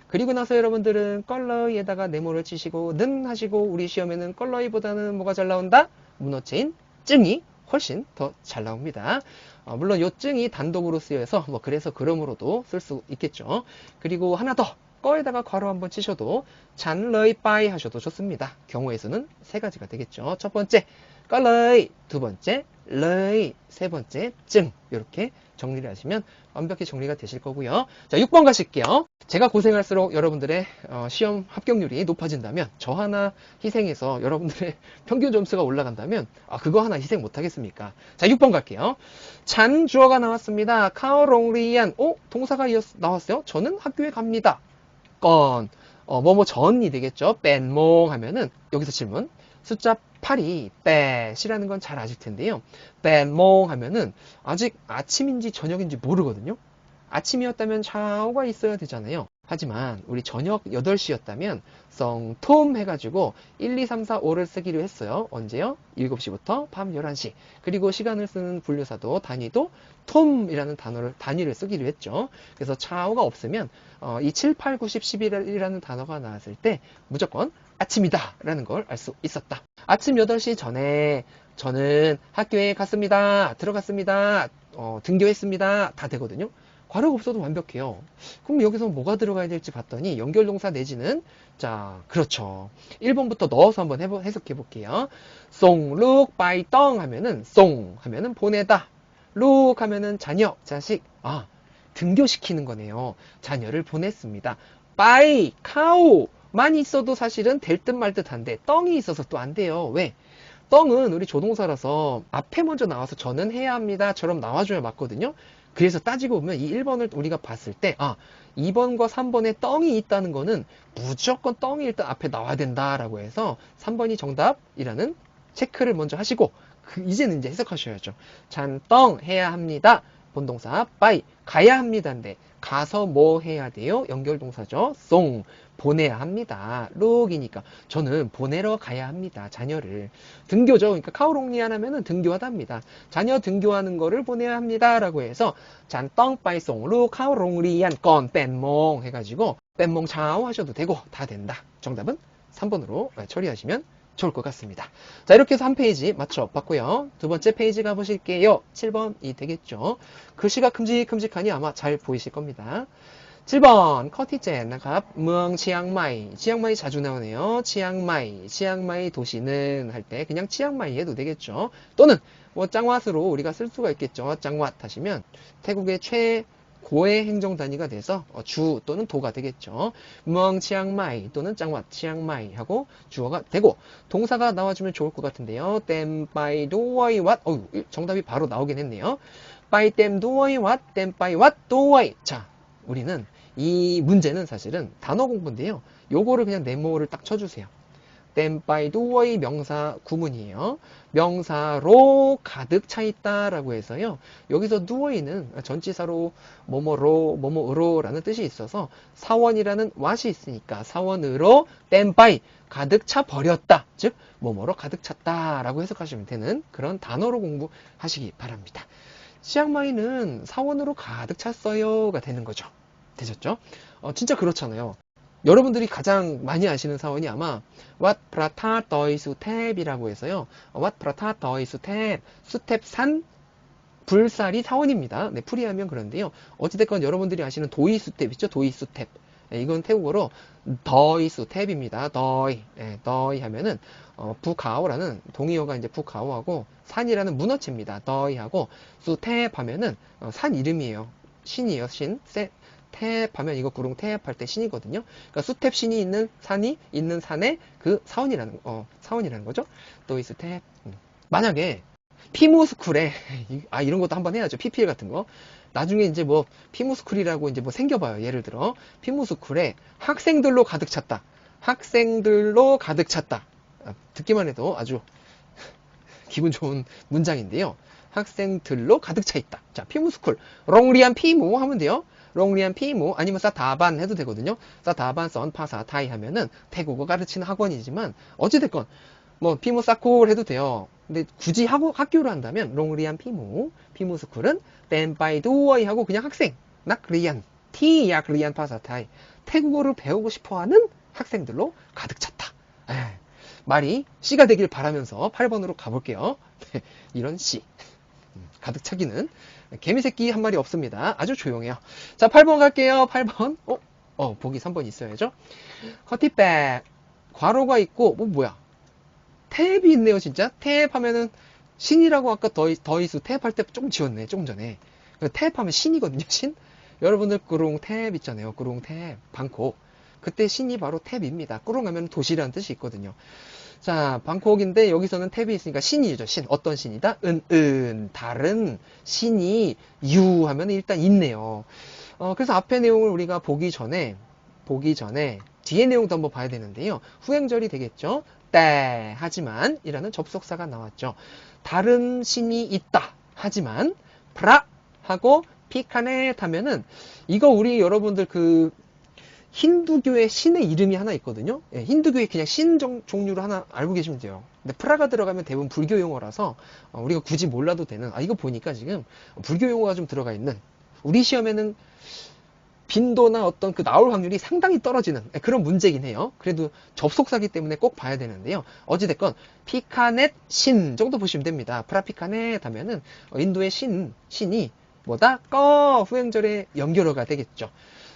그리고 나서 여러분들은 껄러이에다가 네모를 치시고 는 하시고 우리 시험에는 껄러이보다는 뭐가 잘 나온다? 문어체인 증이 훨씬 더 잘 나옵니다. 물론 요 증이 단독으로 쓰여서 그래서 그럼으로도 쓸 수 있겠죠. 그리고 하나 더 꺼에다가 괄호 한번 치셔도 잔러이 빠이 하셔도 좋습니다. 경우의 수는 3가지가 되겠죠. 첫 번째 꺼러이, 두 번째 러이, 세 번째 증. 이렇게 정리를 하시면 완벽히 정리가 되실 거고요. 자, 6번 가실게요. 제가 고생할수록 여러분들의 시험 합격률이 높아진다면 저 하나 희생해서 여러분들의 평균 점수가 올라간다면 그거 하나 희생 못하겠습니까? 자, 6번 갈게요. 잔 주어가 나왔습니다. 카오롱리안 동사가 나왔어요. 저는 학교에 갑니다. 건 전이 되겠죠. 뺀몽 하면은 여기서 질문. 숫자 8이 뱃이라는 건 잘 아실 텐데요. 뺀몽 하면은 아직 아침인지 저녁인지 모르거든요. 아침이었다면 샤오가 있어야 되잖아요. 하지만 우리 저녁 8시였다면 성톰 해가지고 1, 2, 3, 4, 5를 쓰기로 했어요. 언제요? 7시부터 밤 11시. 그리고 시간을 쓰는 분류사도 단위도 톰이라는 단위를 쓰기로 했죠. 그래서 차오가 없으면 이 7, 8, 9, 10, 11이라는 단어가 나왔을 때 무조건 아침이다 라는 걸 알 수 있었다. 아침 8시 전에 저는 학교에 갔습니다. 들어갔습니다. 등교했습니다. 다 되거든요. 괄호가 없어도 완벽해요. 그럼 여기서 뭐가 들어가야 될지 봤더니 연결동사 내지는 자 그렇죠. 1번부터 넣어서 한번 해석해 볼게요. 송, 룩, 바이, 떵 하면은 송 하면은 보내다. 룩 하면은 자녀, 자식. 등교시키는 거네요. 자녀를 보냈습니다. 바이, 카우 만 있어도 사실은 될 듯 말 듯한데 떵이 있어서 또 안 돼요. 왜? 떵은 우리 조동사라서 앞에 먼저 나와서 저는 해야 합니다처럼 나와줘야 맞거든요. 그래서 따지고 보면 이 1번을 우리가 봤을 때 2번과 3번에 떵이 있다는 거는 무조건 떵이 일단 앞에 나와야 된다라고 해서 3번이 정답이라는 체크를 먼저 하시고 이제는 이제 해석하셔야죠. 잔떵 해야 합니다. 본동사 빠이 가야 합니다인데 가서 뭐 해야 돼요? 연결동사죠. 송 보내야 합니다. 룩이니까 저는 보내러 가야 합니다. 자녀를 등교죠. 그러니까 카오롱리안 하면은 등교하답니다. 자녀 등교하는 거를 보내야 합니다. 라고 해서 잔떵 빠이 송 룩 카오롱리안 건 뺀몽 해가지고 뺀몽 차오 하셔도 되고 다 된다. 정답은 3번으로 처리하시면 좋을 것 같습니다. 자, 이렇게 해서 한 페이지 맞춰 봤고요. 두 번째 페이지 가보실게요. 7번이 되겠죠. 글씨가 큼직큼직하니 아마 잘 보이실 겁니다. 7번 커티젠นะครับ 명 치앙마이. 치앙마이 자주 나오네요. 치앙마이 도시는 할 때 그냥 치앙마이 해도 되겠죠. 또는 짱왓으로 우리가 쓸 수가 있겠죠. 짱왓 하시면 태국의 최고의 행정 단위가 돼서 주 또는 도가 되겠죠. 명 치앙마이 또는 짱왓 치앙마이 하고 주어가 되고 동사가 나와주면 좋을 것 같은데요. 땜 빠이 도와이 왓. 정답이 바로 나오긴 했네요. 빠이 땜 도와이 왓 땜 빠이 왓 도와이. 자, 우리는 이 문제는 사실은 단어 공부인데요. 요거를 그냥 네모를 딱 쳐주세요. 땜빠이 도어의 명사 구문이에요. 명사로 가득 차 있다라고 해서요. 여기서 누워있는 전치사로 뭐뭐로 뭐뭐으로 라는 뜻이 있어서 사원이라는 왓이 있으니까 사원으로 땜빠이 가득 차 버렸다. 즉 뭐뭐로 가득 찼다 라고 해석하시면 되는 그런 단어로 공부하시기 바랍니다. 치앙마이는 사원으로 가득 찼어요가 되는 거죠. 되셨죠? 진짜 그렇잖아요. 여러분들이 가장 많이 아시는 사원이 아마 Wat Prata Doi Suthep이라고 해서요. Wat Prata Doi Suthep, 수텝 산 불살이 사원입니다. 네, 풀이하면 그런데요. 어찌됐건 여러분들이 아시는 도이 수텝 있죠? 도이 수텝. 네, 이건 태국어로 더이 수텝입니다. 더이. 네, 더이 하면은 부가오라는 동의어가 이제 부가오하고 산이라는 문어체입니다. 더이하고 수텝 하면은 산 이름이에요. 신이에요. 신. 탭 하면 이거 구릉 탭 할 때 신이거든요. 그러니까 수탭 신이 있는 산이 있는 산에 그 사원이라는 거죠. 또이스 탭. 만약에 피무스쿨에 이런 것도 한번 해야죠. PPL 같은 거. 나중에 이제 뭐 피무스쿨이라고 이제 뭐 생겨봐요. 예를 들어 피무스쿨에 학생들로 가득 찼다. 학생들로 가득 찼다. 듣기만 해도 아주 기분 좋은 문장인데요. 학생들로 가득 차 있다. 자, 피무스쿨 롱리안 피무 하면 돼요. 롱리안 피모 아니면 사다반 해도 되거든요. 사다반 선 파사 타이 하면은 태국어 가르치는 학원이지만 어찌됐건 뭐 피모 사콜 해도 돼요. 근데 굳이 학교를 한다면 롱리안 피모 스쿨은 땐바이 두어이 하고 그냥 학생 낙리안 티약 리안 파사 타이 태국어를 배우고 싶어하는 학생들로 가득 찼다. 에이, 말이 C가 되길 바라면서 8번으로 가볼게요. 이런 C 가득 차기는 개미새끼 한 마리 없습니다. 아주 조용해요. 자, 8번 갈게요. 8번. 보기 3번 있어야죠. 커티백. 괄호가 있고, 뭐야. 탭이 있네요, 진짜. 탭 하면은, 신이라고 아까 더이수 탭 할 때 조금 지웠네, 조금 전에. 탭 하면 신이거든요, 신. 여러분들 꾸룽 탭 있잖아요. 꾸룽 탭. 방콕. 그때 신이 바로 탭입니다. 꾸룽 하면 도시라는 뜻이 있거든요. 자, 방콕인데 여기서는 탭이 있으니까 신이죠. 신. 어떤 신이다? 다른 신이 유 하면 일단 있네요. 그래서 앞에 내용을 우리가 보기 전에 뒤에 내용도 한번 봐야 되는데요. 후행절이 되겠죠. 때 하지만 이라는 접속사가 나왔죠. 다른 신이 있다. 하지만 프라 하고 피카넷 하면은 이거 우리 여러분들 그 힌두교의 신의 이름이 하나 있거든요. 예, 힌두교의 그냥 신 종류로 하나 알고 계시면 돼요. 근데 프라가 들어가면 대부분 불교 용어라서 우리가 굳이 몰라도 되는, 이거 보니까 지금 불교 용어가 좀 들어가 있는, 우리 시험에는 빈도나 어떤 그 나올 확률이 상당히 떨어지는 그런 문제긴 해요. 그래도 접속사기 때문에 꼭 봐야 되는데요. 어찌됐건 피카넷 신 정도 보시면 됩니다. 프라피카넷 하면은 인도의 신이 뭐다? 후행절의 연결어가 되겠죠.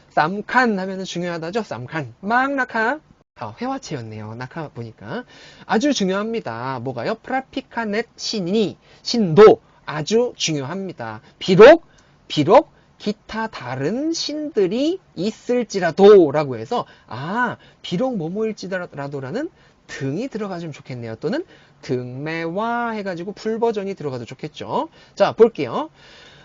쌈칸 하면은 중요하다죠. 쌈칸. 막 낙하. 회화체였네요. 낙하 보니까. 아주 중요합니다. 뭐가요? 프라피카넷 신도 아주 중요합니다. 비록 기타 다른 신들이 있을지라도 라고 해서 비록 뭐뭐일지라도라는 등이 들어가주면 좋겠네요. 또는 등매와 해가지고 풀버전이 들어가도 좋겠죠. 자, 볼게요.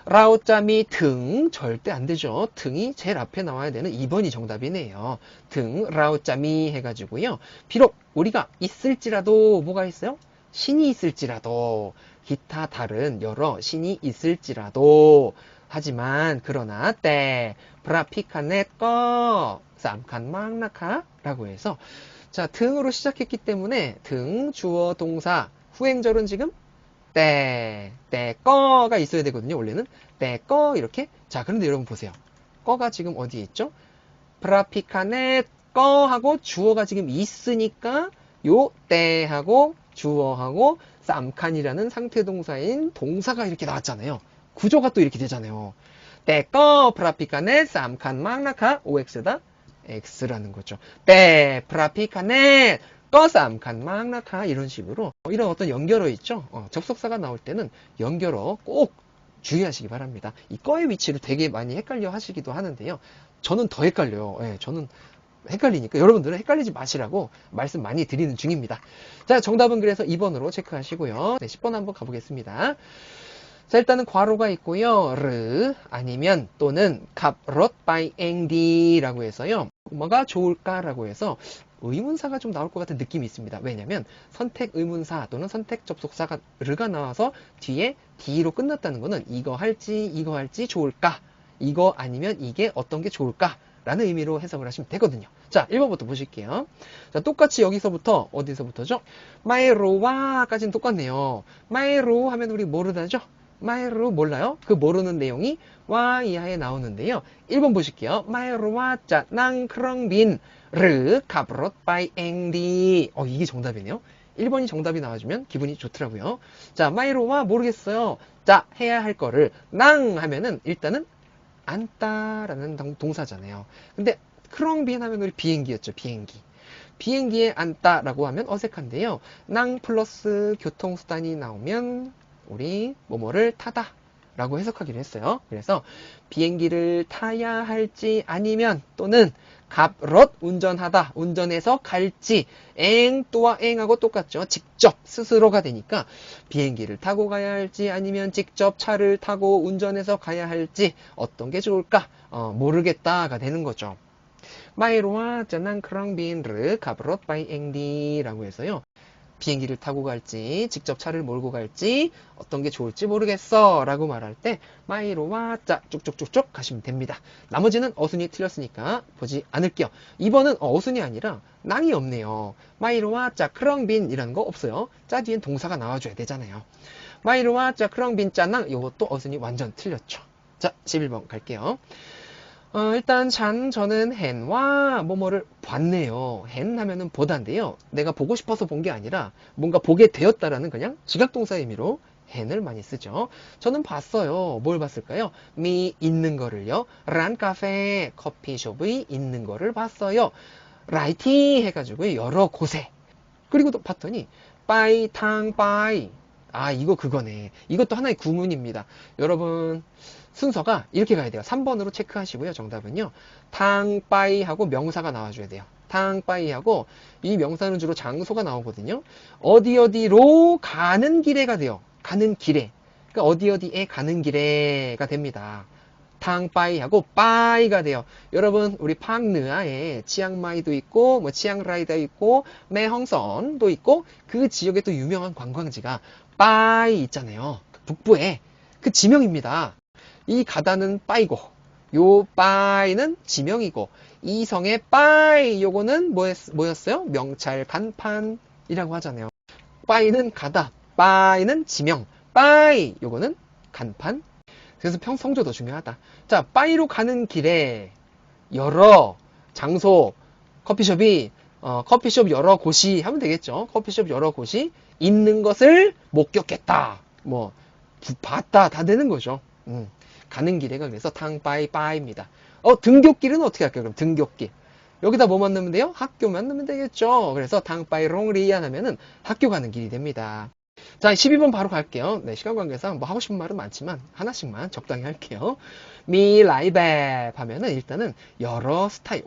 라오짜미 등 절대 안 되죠. 등이 제일 앞에 나와야 되는 2번이 정답이네요. 등 라오짜미 해가지고요. 비록 우리가 있을지라도 뭐가 있어요? 신이 있을지라도 기타 다른 여러 신이 있을지라도 하지만 그러나 때 브라피카넷 꺼 쌈칸 막나카 라고 해서 자 등으로 시작했기 때문에 등 주어 동사 후행절은 지금 꺼가 있어야 되거든요. 원래는 꺼 이렇게. 자, 그런데 여러분 보세요. 꺼가 지금 어디에 있죠? 프라피카넷 꺼 하고 주어가 지금 있으니까 요 때하고 주어하고 쌈칸이라는 상태 동사인 동사가 이렇게 나왔잖아요. 구조가 또 이렇게 되잖아요. 꺼 프라피카넷 쌈칸 막나카 OX다 X라는 거죠. 프라피카넷 꺼쌈칸 막나카 이런 식으로 이런 어떤 연결어 있죠. 접속사가 나올 때는 연결어 꼭 주의하시기 바랍니다. 이 꺼의 위치를 되게 많이 헷갈려 하시기도 하는데요. 저는 더 헷갈려요. 저는 헷갈리니까 여러분들은 헷갈리지 마시라고 말씀 많이 드리는 중입니다. 자, 정답은 그래서 2번으로 체크하시고요. 네, 10번 한번 가보겠습니다. 자, 일단은 괄호가 있고요. 르 아니면 또는 갑롯 바이 앵디라고 해서요. 뭐가 좋을까라고 해서 의문사가 좀 나올 것 같은 느낌이 있습니다. 왜냐면 선택 의문사 또는 선택 접속사가 르가 나와서 뒤에 D로 끝났다는 거는 이거 할지 좋을까? 이거 아니면 이게 어떤 게 좋을까? 라는 의미로 해석을 하시면 되거든요. 자, 1번부터 보실게요. 자, 똑같이 여기서부터 어디서부터죠? 마이로와까지는 똑같네요. 마이로 하면 우리 모르다죠? 마이로 몰라요? 그 모르는 내용이 와 이하에 나오는데요. 1번 보실게요. 마이로와 짜 낭크렁빈 르 카브롯 바이 앵디. 이게 정답이네요. 1번이 정답이 나와주면 기분이 좋더라고요. 자, 마이로와 모르겠어요. 자, 해야 할 거를 낭 하면은 일단은 안따라는 동사잖아요. 근데 크렁빈 하면 우리 비행기였죠. 비행기에 안따라고 하면 어색한데요. 낭 플러스 교통수단이 나오면 우리 뭐뭐를 타다 라고 해석하기로 했어요. 그래서 비행기를 타야 할지 아니면 또는 갑롯 운전하다 운전해서 갈지 엥 또와 엥하고 똑같죠. 직접 스스로가 되니까 비행기를 타고 가야 할지 아니면 직접 차를 타고 운전해서 가야 할지 어떤 게 좋을까 모르겠다가 되는 거죠. 마이로와 짜난 크랑빈르 갑롯 바이 앵디 라고 해서요. 비행기를 타고 갈지 직접 차를 몰고 갈지 어떤 게 좋을지 모르겠어 라고 말할 때 마이로 와짜 쭉쭉쭉쭉 가시면 됩니다. 나머지는 어순이 틀렸으니까 보지 않을게요. 2번은 어순이 아니라 낭이 없네요. 마이로 와짜 크렁빈 이라는 거 없어요. 짜 뒤엔 동사가 나와줘야 되잖아요. 마이로 와짜 크렁빈 짜낭 이것도 어순이 완전 틀렸죠. 자 11번 갈게요. 일단 저는 헨와 뭐뭐를 봤네요. 헨 하면은 보다인데요. 내가 보고 싶어서 본 게 아니라 뭔가 보게 되었다라는 그냥 지각동사 의미로 헨을 많이 쓰죠. 저는 봤어요. 뭘 봤을까요? 미 있는 거를요. 란 카페 커피숍의 있는 거를 봤어요. 라이티 해가지고 여러 곳에. 그리고 또 봤더니 빠이 탕 빠이. 아 이거 그거네. 이것도 하나의 구문입니다. 여러분 순서가 이렇게 가야 돼요. 3번으로 체크하시고요. 정답은요. 탕빠이 하고 명사가 나와줘야 돼요. 탕빠이 하고 이 명사는 주로 장소가 나오거든요. 어디로 가는 길에가 돼요. 가는 길에. 그러니까 어디에 가는 길에가 됩니다. 탕빠이 하고 빠이가 돼요. 여러분 우리 팡느아에 치앙마이도 있고 뭐 치앙라이도 있고 매헝선도 있고 그 지역에 또 유명한 관광지가 빠이 있잖아요. 북부에 그 지명입니다. 이 가다는 빠이고 요 빠이는 지명이고 이 성의 빠이 요거는 뭐였어요? 명찰 간판이라고 하잖아요. 빠이는 가다, 빠이는 지명, 빠이 요거는 간판. 그래서 성조도 중요하다. 자, 빠이로 가는 길에 여러 장소, 커피숍 여러 곳이 하면 되겠죠. 커피숍 여러 곳이 있는 것을 목격했다. 뭐 봤다 다 되는 거죠. 가는 길에가 그래서 탕빠이빠이입니다. 등굣길은 어떻게 할까요? 그럼 등굣길. 여기다 뭐만 넣으면 돼요? 학교만 넣으면 되겠죠. 그래서 탕빠이롱리안 하면은 학교 가는 길이 됩니다. 자, 12번 바로 갈게요. 네, 시간 관계상 뭐 하고 싶은 말은 많지만 하나씩만 적당히 할게요. 미라이베 하면은 일단은 여러 스타일.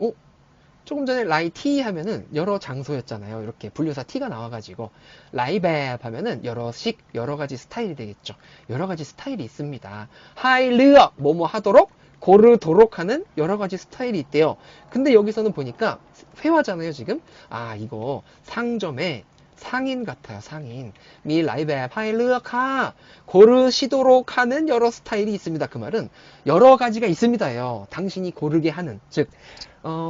조금 전에 라이티 하면은 여러 장소였잖아요. 이렇게 분류사 T가 나와가지고 라이베 하면은 여러 가지 스타일이 되겠죠. 여러 가지 스타일이 있습니다. 하이르어 뭐뭐 하도록 고르도록 하는 여러 가지 스타일이 있대요. 근데 여기서는 보니까 회화잖아요 지금. 아 이거 상점에 상인 같아요. 상인. 미 라이베 파일르어카 고르시도록 하는 여러 스타일이 있습니다. 그 말은 여러 가지가 있습니다요. 당신이 고르게 하는 즉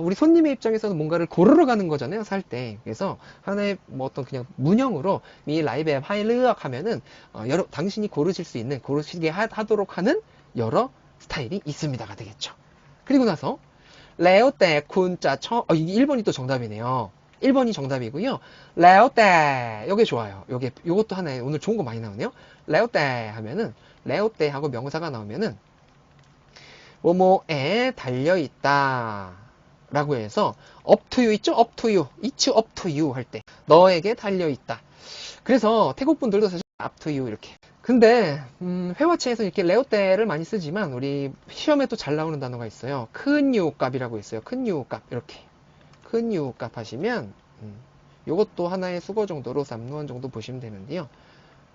우리 손님의 입장에서는 뭔가를 고르러 가는 거잖아요, 살 때. 그래서 하나의 뭐 어떤 그냥 문형으로 미 라이베 파일르어 하면은 당신이 고르실 수 있는 고르시게 하도록 하는 여러 스타일이 있습니다가 되겠죠. 그리고 나서 레오떼 쿤짜 이게 1번이 또 정답이네요. 1번이 정답이고요. 레오떼 요게 좋아요. 요것도 하나의 오늘 좋은 거 많이 나오네요. 레오떼 하면은 레오떼 하고 명사가 나오면은 뭐뭐에 달려있다 라고 해서 up to you 있죠? up to you. it's up to you 할 때 너에게 달려있다. 그래서 태국 분들도 사실 up to you 이렇게. 근데 회화체에서 이렇게 레오떼를 많이 쓰지만 우리 시험에 또 잘 나오는 단어가 있어요. 큰 유값이라고 있어요. 큰 유값 이렇게. 큰 유값 하시면 요것도 하나의 수거 정도로 삼루원 정도 보시면 되는데요.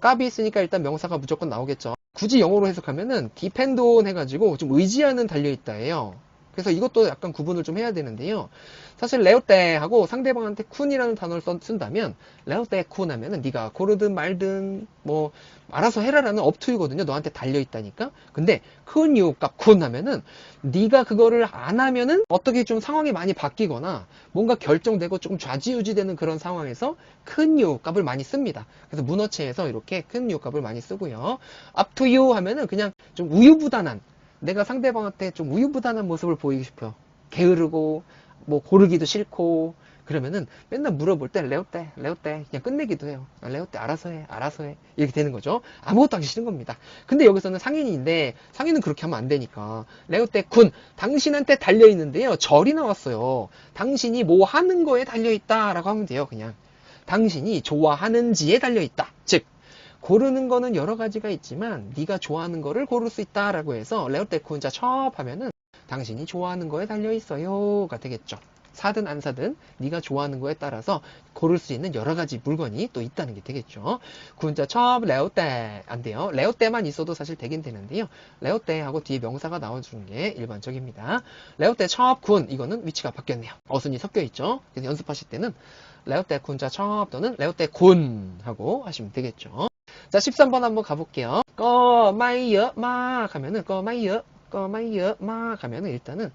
값이 있으니까 일단 명사가 무조건 나오겠죠. 굳이 영어로 해석하면은 depend on 해가지고 좀 의지하는 달려있다예요. 그래서 이것도 약간 구분을 좀 해야 되는데요. 사실 레오떼 하고 상대방한테 쿤이라는 단어를 쓴다면 레오떼 쿤 하면은 네가 고르든 말든 뭐 알아서 해라라는 업투이거든요. 너한테 달려있다니까. 근데 큰 이유값 쿤 하면은 네가 그거를 안 하면은 어떻게 좀 상황이 많이 바뀌거나 뭔가 결정되고 조금 좌지우지되는 그런 상황에서 큰 이유값을 많이 씁니다. 그래서 문어체에서 이렇게 큰 이유값을 많이 쓰고요. up to you 하면은 그냥 좀 우유부단한 내가 상대방한테 좀 우유부단한 모습을 보이고 싶어요. 게으르고 뭐 고르기도 싫고 그러면은 맨날 물어볼 때 레오떼 그냥 끝내기도 해요. 레오떼 알아서 해 이렇게 되는 거죠. 아무것도 하기 싫은 겁니다. 근데 여기서는 상인인데 상인은 그렇게 하면 안 되니까 레오떼 군 당신한테 달려있는데요. 절이 나왔어요. 당신이 뭐 하는 거에 달려있다 라고 하면 돼요. 그냥 당신이 좋아하는지에 달려있다. 즉 고르는 거는 여러 가지가 있지만 네가 좋아하는 거를 고를 수 있다라고 해서 레오떼 쿤자 첩 하면은 당신이 좋아하는 거에 달려 있어요가 되겠죠. 사든 안 사든 네가 좋아하는 거에 따라서 고를 수 있는 여러 가지 물건이 또 있다는 게 되겠죠. 군자 첩 레오떼 안 돼요. 레오떼만 있어도 사실 되긴 되는데요. 레오떼하고 뒤에 명사가 나와주는 게 일반적입니다. 레오떼 첩 군 이거는 위치가 바뀌었네요. 어순이 섞여 있죠. 그래서 연습하실 때는 레오떼 군자 첩 또는 레오떼 군 하고 하시면 되겠죠. 자, 13번 한번 가볼게요. 꺼마이여 막 하면은 꺼마이여 막 하면은 일단은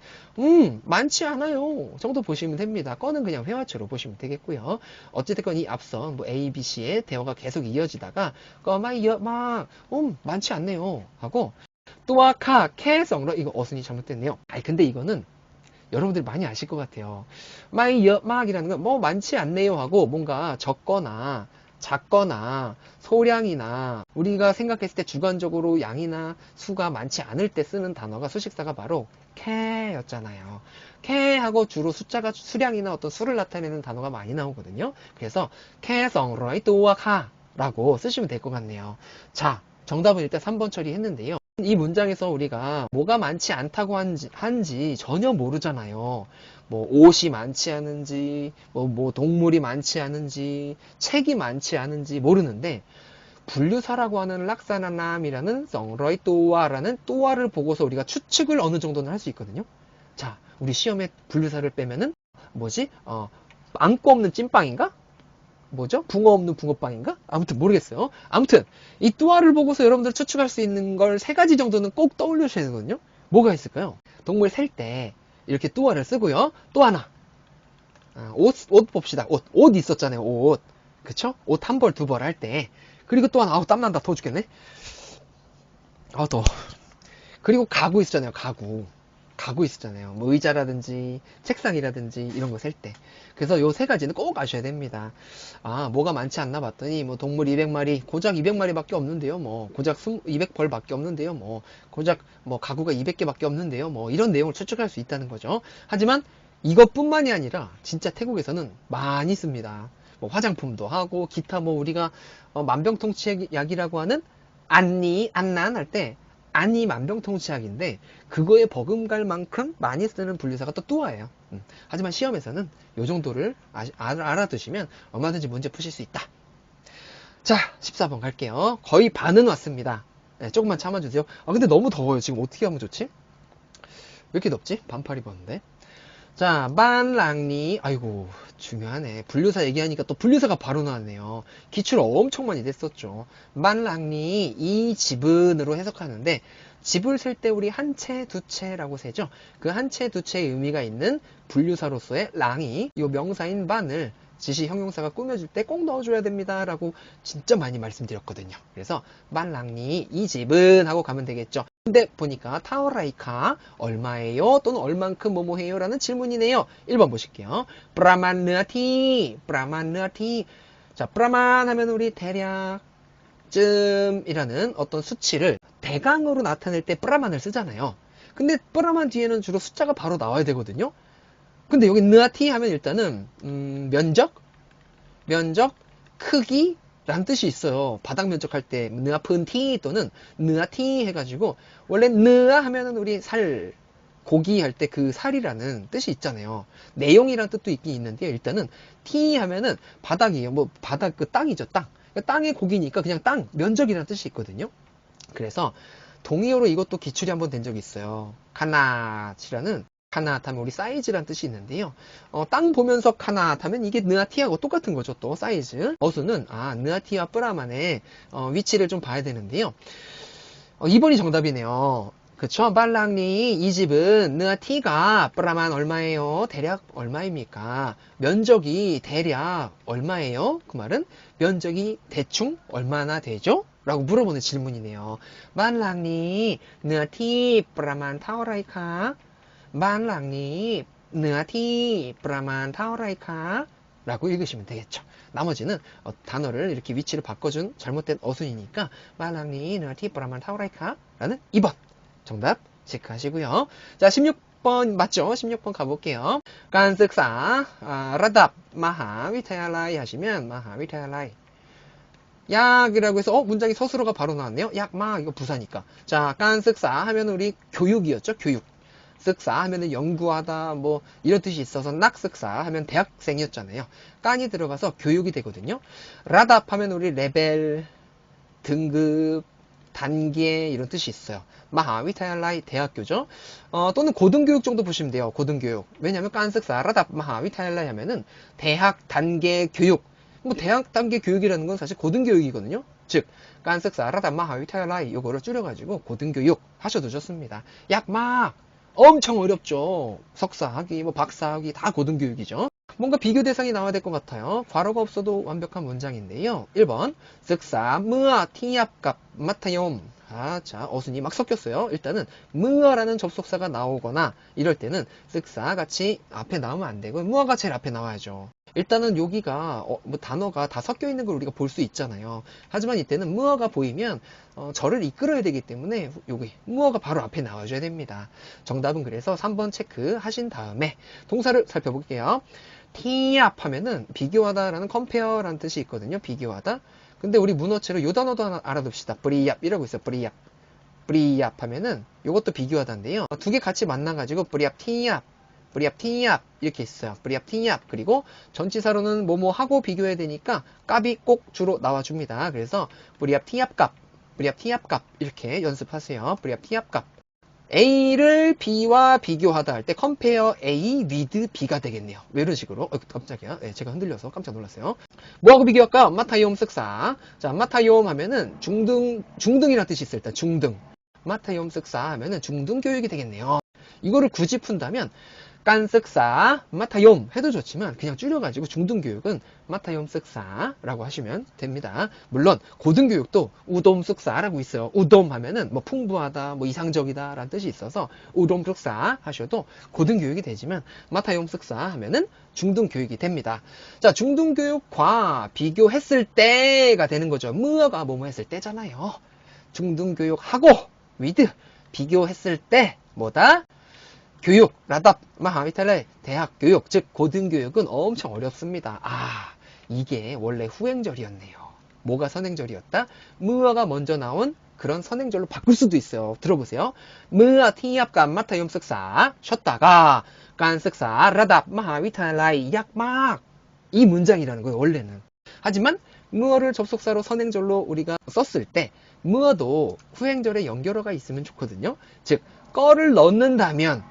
많지 않아요 정도 보시면 됩니다. 꺼는 그냥 회화처로 보시면 되겠고요. 어찌됐건 이 앞선 뭐 A, B, C의 대화가 계속 이어지다가 꺼마이여 막 많지 않네요 하고 또아카 캐성로 이거 어순이 잘못됐네요. 아니 근데 이거는 여러분들이 많이 아실 것 같아요. 마이여 막이라는 건 뭐 많지 않네요 하고 뭔가 적거나 작거나 소량이나 우리가 생각했을 때 주관적으로 양이나 수가 많지 않을 때 쓰는 단어가 수식사가 바로 캐였잖아요. 캐하고 주로 숫자가 수량이나 어떤 수를 나타내는 단어가 많이 나오거든요. 그래서 캐성러이 또아카 라고 쓰시면 될 것 같네요. 자, 정답은 일단 3번 처리했는데요. 이 문장에서 우리가 뭐가 많지 않다고 한지 전혀 모르잖아요. 뭐 옷이 많지 않은지, 뭐 동물이 많지 않은지, 책이 많지 않은지 모르는데 분류사라고 하는 락사나남이라는 성러이 또아라는 또아를 보고서 우리가 추측을 어느 정도는 할 수 있거든요. 자, 우리 시험에 분류사를 빼면은 뭐지? 안고 없는 찐빵인가? 뭐죠? 붕어 없는 붕어빵인가? 아무튼 모르겠어요. 아무튼 이 뚜아를 보고서 여러분들 추측할 수 있는 걸 세 가지 정도는 꼭 떠올려주셔야 되거든요. 뭐가 있을까요? 동물 셀 때 이렇게 뚜아를 쓰고요. 또 하나 옷 봅시다. 옷 있었잖아요. 옷 그쵸? 옷 한 벌 두 벌 할 때 그리고 또 하나 아우 땀난다 더워 죽겠네. 아우 더워. 그리고 가구 있었잖아요. 가구 있었잖아요. 뭐 의자라든지 책상이라든지 이런 거 셀 때. 그래서 요 세 가지는 꼭 아셔야 됩니다. 아, 뭐가 많지 않나 봤더니 뭐 동물 200마리, 고작 200마리밖에 없는데요. 뭐 고작 200벌밖에 없는데요. 뭐 고작 뭐 가구가 200개밖에 없는데요. 뭐 이런 내용을 추측할 수 있다는 거죠. 하지만 이것뿐만이 아니라 진짜 태국에서는 많이 씁니다. 뭐 화장품도 하고 기타 뭐 우리가 만병통치약이라고 하는 안니, 안난 할 때 안이 만병통치약인데 그거에 버금갈 만큼 많이 쓰는 분류사가 또 뚜아예요. 하지만 시험에서는 요 정도를 알아두시면 얼마든지 문제 푸실 수 있다. 자, 14번 갈게요. 거의 반은 왔습니다. 네, 조금만 참아주세요. 아 근데 너무 더워요. 지금 어떻게 하면 좋지? 왜 이렇게 덥지? 반팔 입었는데. 자, 반랑니 아이고 중요하네. 분류사 얘기하니까 또 분류사가 바로 나왔네요. 기출 엄청 많이 됐었죠. 반랑니 이 지분으로 해석하는데 집을 셀 때 우리 한 채, 두 채라고 세죠. 그 한 채, 두 채의 의미가 있는 분류사로서의 랑이 이 명사인 반을 지시 형용사가 꾸며줄 때 꼭 넣어줘야 됩니다 라고 진짜 많이 말씀드렸거든요. 그래서 반랑니 이 집은 하고 가면 되겠죠. 근데 보니까 타오라이카 얼마예요? 또는 얼만큼 뭐뭐해요? 라는 질문이네요. 1번 보실게요. 브라만 느아티 자, 브라만 하면 우리 대략 쯤이라는 어떤 수치를 대강으로 나타낼 때 브라만을 쓰잖아요. 근데 브라만 뒤에는 주로 숫자가 바로 나와야 되거든요. 근데 여기 느아티 하면 일단은 면적, 크기 라는 뜻이 있어요. 바닥 면적 할 때 느아픈티 또는 느아티 해가지고 원래 느아 하면은 우리 살 고기 할 때 그 살이라는 뜻이 있잖아요. 내용이라는 뜻도 있긴 있는데 일단은 티 하면은 바닥이에요. 뭐 바닥 그 땅이죠. 땅의 고기니까 그냥 땅 면적이라는 뜻이 있거든요. 그래서 동의어로 이것도 기출이 한번 된 적이 있어요. 카나치라는 카나트 하면 우리 사이즈란 뜻이 있는데요. 땅 보면서 카나트 하면 이게 느아티하고 똑같은 거죠. 또 사이즈. 어수는 느아티와 뿌라만의 위치를 좀 봐야 되는데요. 2번이 정답이네요. 그쵸? 발랑리 이 집은 느아티가 뿌라만 얼마예요? 대략 얼마입니까? 면적이 대략 얼마예요? 그 말은 면적이 대충 얼마나 되죠? 라고 물어보는 질문이네요. 발랑리 느아티 뿌라만 타오라이카 반랑니 느아티 브라만 타오라이카 라고 읽으시면 되겠죠. 나머지는 단어를 이렇게 위치를 바꿔준 잘못된 어순이니까 반랑니 느아티 브라만 타오라이카 라는 2번 정답 체크하시고요. 자, 16번 맞죠? 16번 가볼게요. 간ศึ사 라답 마하위타야라이 하시면 마하위타야라이 약이라고 해서 문장이 서술어가 바로 나왔네요. 약마 이거 부사니까. 자, 간ศึ사 하면 우리 교육이었죠. 교육. 쓱사 하면은 연구하다 뭐 이런 뜻이 있어서 낙쓱사 하면 대학생이었잖아요. 깐이 들어가서 교육이 되거든요. 라답 하면 우리 레벨, 등급, 단계 이런 뜻이 있어요. 마하위타얄라이 대학교죠. 또는 고등교육 정도 보시면 돼요. 고등교육. 왜냐하면 깐쓱사 라답 마하위타얄라이 하면은 대학 단계 교육. 뭐 대학 단계 교육이라는 건 사실 고등교육이거든요. 즉 깐쓱사 라답 마하위타얄라이 요거를 줄여가지고 고등교육 하셔도 좋습니다. 약막 엄청 어렵죠. 석사학위, 뭐 박사학위 다 고등교육이죠. 뭔가 비교 대상이 나와야 될 것 같아요. 괄호가 없어도 완벽한 문장인데요. 1번 쓱사 무아 티압값 마타욤. 자, 어순이 막 섞였어요. 일단은 무아라는 접속사가 나오거나 이럴 때는 쓱사 같이 앞에 나오면 안 되고 무아가 제일 앞에 나와야죠. 일단은 여기가 뭐 단어가 다 섞여 있는 걸 우리가 볼 수 있잖아요. 하지만 이때는 무어가 보이면 저를 이끌어야 되기 때문에 여기 무어가 바로 앞에 나와줘야 됩니다. 정답은 그래서 3번 체크하신 다음에 동사를 살펴볼게요. 티압 하면은 비교하다라는 compare라는 뜻이 있거든요. 비교하다. 근데 우리 문어체로 요 단어도 하나 알아둡시다. 브리압 이라고 있어요. 브리압. 브리압 하면은 요것도 비교하다인데요. 두 개 같이 만나가지고 브리압 티압. 브리압 티압 이렇게 있어요. 브리압 티압. 그리고 전치사로는 뭐뭐 하고 비교해야 되니까 값이 꼭 주로 나와줍니다. 그래서 브리압 티압 값, 브리압 티압 값 이렇게 연습하세요. 브리압 티압 값. A를 B와 비교하다 할 때 compare A with B가 되겠네요. 왜 이런 식으로? 깜짝이야. 네, 제가 흔들려서 깜짝 놀랐어요. 뭐하고 비교할까? 마타욤 쓱사. 자, 마타욤 하면은 중등이라는 뜻이 있어요. 일단 중등. 마타욤 쓱사 하면은 중등 교육이 되겠네요. 이거를 굳이 푼다면 깐쓱사 마타욤 해도 좋지만 그냥 줄여가지고 중등교육은 마타욤 쓱사라고 하시면 됩니다. 물론 고등교육도 우돔 쓱사라고 있어요. 우돔 하면은 뭐 풍부하다, 뭐 이상적이다 라는 뜻이 있어서 우돔 쓱사 하셔도 고등교육이 되지만 마타욤 쓱사 하면은 중등교육이 됩니다. 자, 중등교육과 비교했을 때가 되는 거죠. 무어가 뭐뭐 했을 때잖아요. 중등교육하고 with 비교했을 때 뭐다? 교육, 라답, 마하위탈레, 대학 교육, 즉 고등교육은 엄청 어렵습니다. 이게 원래 후행절이었네요. 뭐가 선행절이었다? 무어가 먼저 나온 그런 선행절로 바꿀 수도 있어요. 들어보세요. 무어 티압감 마타욤 쓱사 쉬었다가 깐 쓱사 라답 마하위탈라이 약막 이 문장이라는 거예요. 원래는. 하지만 무어를 접속사로 선행절로 우리가 썼을 때 무어도 후행절에 연결어가 있으면 좋거든요. 즉 꺼를 넣는다면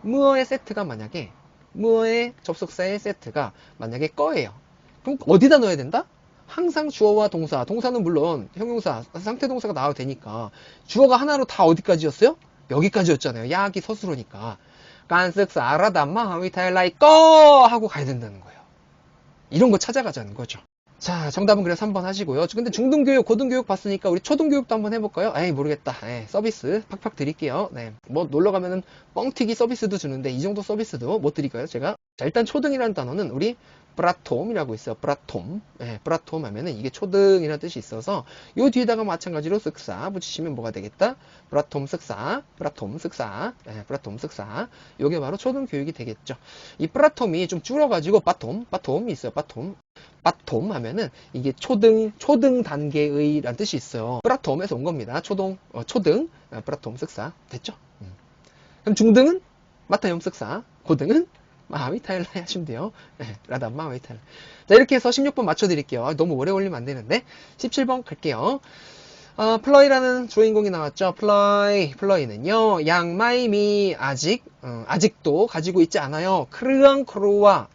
무어의 세트가 만약에 무어의 접속사의 세트가 만약에 꺼예요. 그럼 어디다 넣어야 된다? 항상 주어와 동사, 동사는 물론 형용사, 상태동사가 나와도 되니까 주어가 하나로 다 어디까지였어요? 여기까지였잖아요. 야기 서술어니까 깐쓱사 아라담마 하위타일라이 꺼 하고 가야 된다는 거예요. 이런 거 찾아가자는 거죠. 자, 정답은 그래서 3번 하시고요. 근데 중등교육, 고등교육 봤으니까 우리 초등교육도 한번 해볼까요? 에이, 모르겠다. 서비스 팍팍 드릴게요. 네, 뭐 놀러가면은 뻥튀기 서비스도 주는데 이 정도 서비스도 못 드릴까요, 제가? 자, 일단 초등이라는 단어는 우리 브라톰이라고 있어요. 브라톰. 브라톰 하면은 이게 초등이라는 뜻이 있어서 요 뒤에다가 마찬가지로 쓱사 붙이시면 뭐가 되겠다? 브라톰 쓱사, 브라톰 쓱사, 브라톰 쓱사. 요게 바로 초등교육이 되겠죠. 이 브라톰이 좀 줄어가지고 바톰이 있어요. 바톰 하면은 이게 초등 단계의 라는 뜻이 있어요. 브라톰에서 온 겁니다. 초등, 브라톰 쓱사. 됐죠? 그럼 중등은 마타욤 쓱사, 고등은 마하위타일라이 하시면 돼요. 라답 마하위타일라이. 자, 이렇게 해서 16번 맞춰드릴게요. 너무 오래 걸리면 안 되는데. 17번 갈게요. 플러이라는 주인공이 나왔죠. 플러이는요, 양마임이 아직도 가지고 있지 않아요. 크르앙 크로아.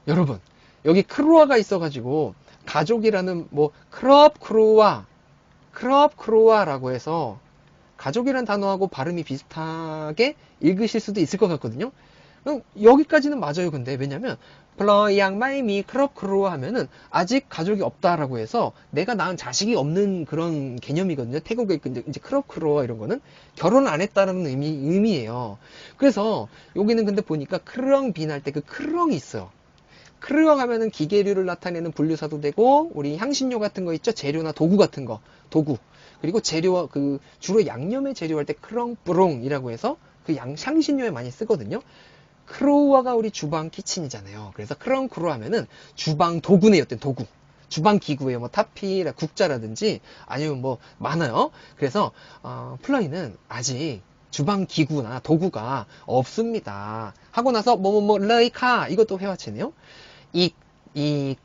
여러분, 여기 크로아가 있어가지고, 가족이라는, 뭐, 크롭크로아라고 해서, 가족이란 단어하고 발음이 비슷하게 읽으실 수도 있을 것 같거든요. 여기까지는 맞아요. 근데 왜냐면 플러이 양마이미 크롭크로아 하면은 아직 가족이 없다라고 해서 내가 낳은 자식이 없는 그런 개념이거든요. 태국에 이제 크롭크로아 이런 거는 결혼을 안 했다라는 의미예요. 그래서 여기는 근데 보니까 크렁빈 할 때 그 크렁이 있어요. 크르엉 하면은 기계류를 나타내는 분류사도 되고 우리 향신료 같은 거 있죠. 재료나 도구 같은 거 그리고 재료 주로 양념의 재료 할 때 크렁뿌롱이라고 해서 그 향신료에 많이 쓰거든요. 크로아가 우리 주방 키친이잖아요. 그래서 크렁크로 하면은 주방 도구네요. 도구. 주방 기구예요. 뭐 타피라 국자라든지 아니면 뭐 많아요. 그래서 플러이는 아직 주방 기구나 도구가 없습니다. 하고 나서 뭐뭐뭐 레이카 이것도 회화체네요. 이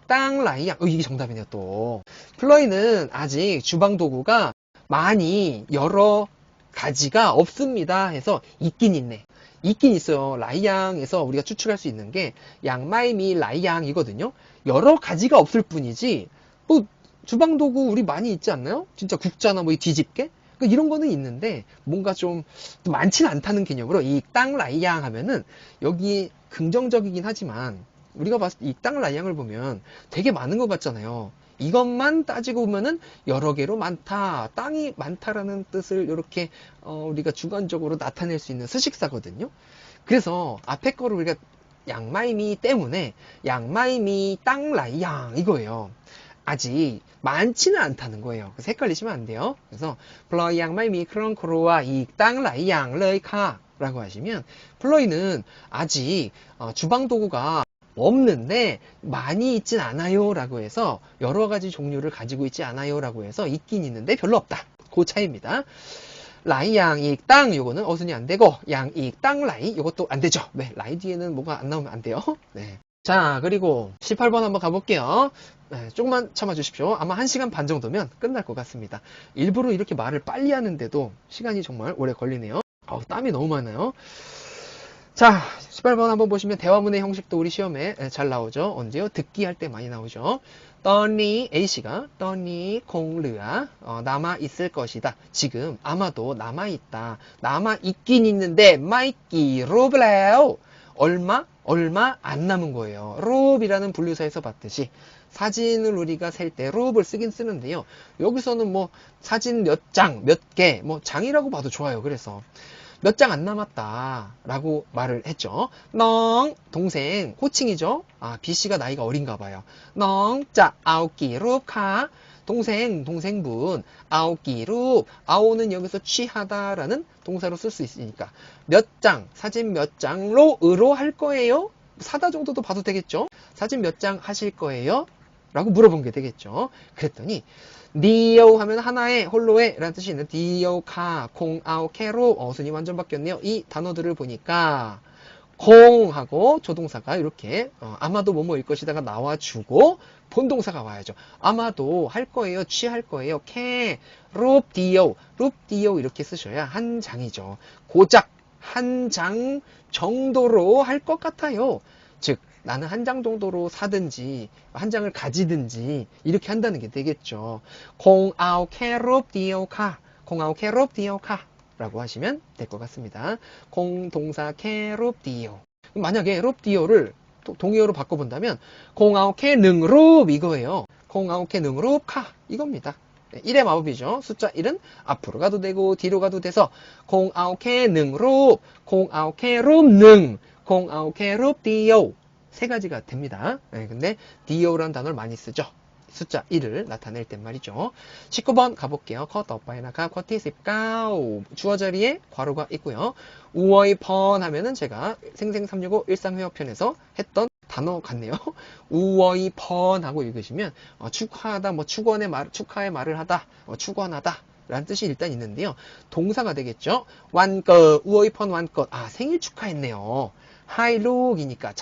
땅 라이양 이게 정답이네요 또. 플러이는 아직 주방 도구가 많이 여러 가지가 없습니다 해서 있긴 있네. 있긴 있어요. 라이양에서 우리가 추측할 수 있는 게 양마이미 라이양이거든요. 여러 가지가 없을 뿐이지 뭐 주방 도구 우리 많이 있지 않나요? 진짜 국자나 뭐 이 뒤집개? 이런 거는 있는데 뭔가 좀 많지는 않다는 개념으로 이 땅 라이양 하면은 여기 긍정적이긴 하지만 우리가 봤을 때 이 땅 라이양을 보면 되게 많은 것 같잖아요. 이것만 따지고 보면은 여러 개로 많다, 땅이 많다라는 뜻을 이렇게 우리가 주관적으로 나타낼 수 있는 수식사거든요. 그래서 앞에 거를 우리가 양마이미 때문에 양마이미 땅 라이양 이거예요. 아직 많지는 않다는 거예요. 그래서 헷갈리시면 안 돼요. 그래서 플러이 양마이미 크런크로와 이 땅 라이양 레이카 라고 하시면 플러이는 아직 주방 도구가 없는데 많이 있진 않아요 라고 해서 여러 가지 종류를 가지고 있지 않아요 라고 해서 있긴 있는데 별로 없다. 그 차이입니다. 라이 양익 땅 요거는 어순이 안 되고 양익 땅 라이 요것도 안 되죠. 네, 라이 뒤에는 뭐가 안 나오면 안 돼요. 네. 자, 그리고 18번 한번 가볼게요. 네, 조금만 참아 주십시오. 아마 1시간 반 정도면 끝날 것 같습니다. 일부러 이렇게 말을 빨리 하는데도 시간이 정말 오래 걸리네요. 땀이 너무 많아요. 자, 18번 한번 보시면 대화문의 형식도 우리 시험에 잘 나오죠. 언제요? 듣기 할 때 많이 나오죠. 떠니 A씨가 떠니 공르아 남아있을 것이다. 지금 아마도 남아있다. 남아있긴 있는데 마이끼 로블레오 얼마 안 남은 거예요. 롭이라는 분류사에서 봤듯이 사진을 우리가 셀 때 롭을 쓰긴 쓰는데요. 여기서는 뭐 사진 몇 장, 몇 개, 뭐 장이라고 봐도 좋아요. 그래서 몇 장 안 남았다 라고 말을 했죠. 넝 동생 호칭이죠. B씨가 나이가 어린가 봐요. 넝 자 아오끼룹 카 동생분 아오끼룹 아오는 여기서 취하다 라는 동사로 쓸 수 있으니까 몇 장 사진 몇 장로 으로 할 거예요. 사다 정도도 봐도 되겠죠. 사진 몇 장 하실 거예요? 라고 물어본 게 되겠죠. 그랬더니 디오 하면 하나의 홀로의 라는 뜻이 있는 디오카 콩아오케로 어순이 완전 바뀌었네요. 이 단어들을 보니까 콩하고 조동사가 이렇게 아마도 뭐뭐일 것이다가 나와주고 본동사가 와야죠. 아마도 할 거예요. 취할 거예요. 캐 룹디오 이렇게 쓰셔야 한 장이죠. 고작 한 장 정도로 할 것 같아요. 즉 나는 한 장 정도로 사든지 한 장을 가지든지 이렇게 한다는 게 되겠죠. 공아오 캐롭 디오카 라고 하시면 될 것 같습니다. 공동사 캐롭 디오 만약에 롭디오를 동의어로 바꿔본다면 공아오 캐능롭 이거예요. 공아오 캐능롭 카 이겁니다. 1의 마법이죠. 숫자 1은 앞으로 가도 되고 뒤로 가도 돼서 공아오케 능롭 공아오케롭 능 공아오케롭 디오 세 가지가 됩니다. 네, 근데 디오라는 단어를 많이 쓰죠. 숫자 1을 나타낼 땐 말이죠. 19번 가볼게요. 컷업바이나가 쿼티19 주어 자리에 괄호가 있고요. 우어의 번 하면은 제가 생생365 일상회화편에서 했던 단어 같네요. 우어의 번 하고 읽으시면 축하하다, 뭐 축원의 말, 축하의 말을 하다, 축원하다 라는 뜻이 일단 있는데요. 동사가 되겠죠. 완거 우어의 번 완거 생일 축하했네요. 하이룩이니까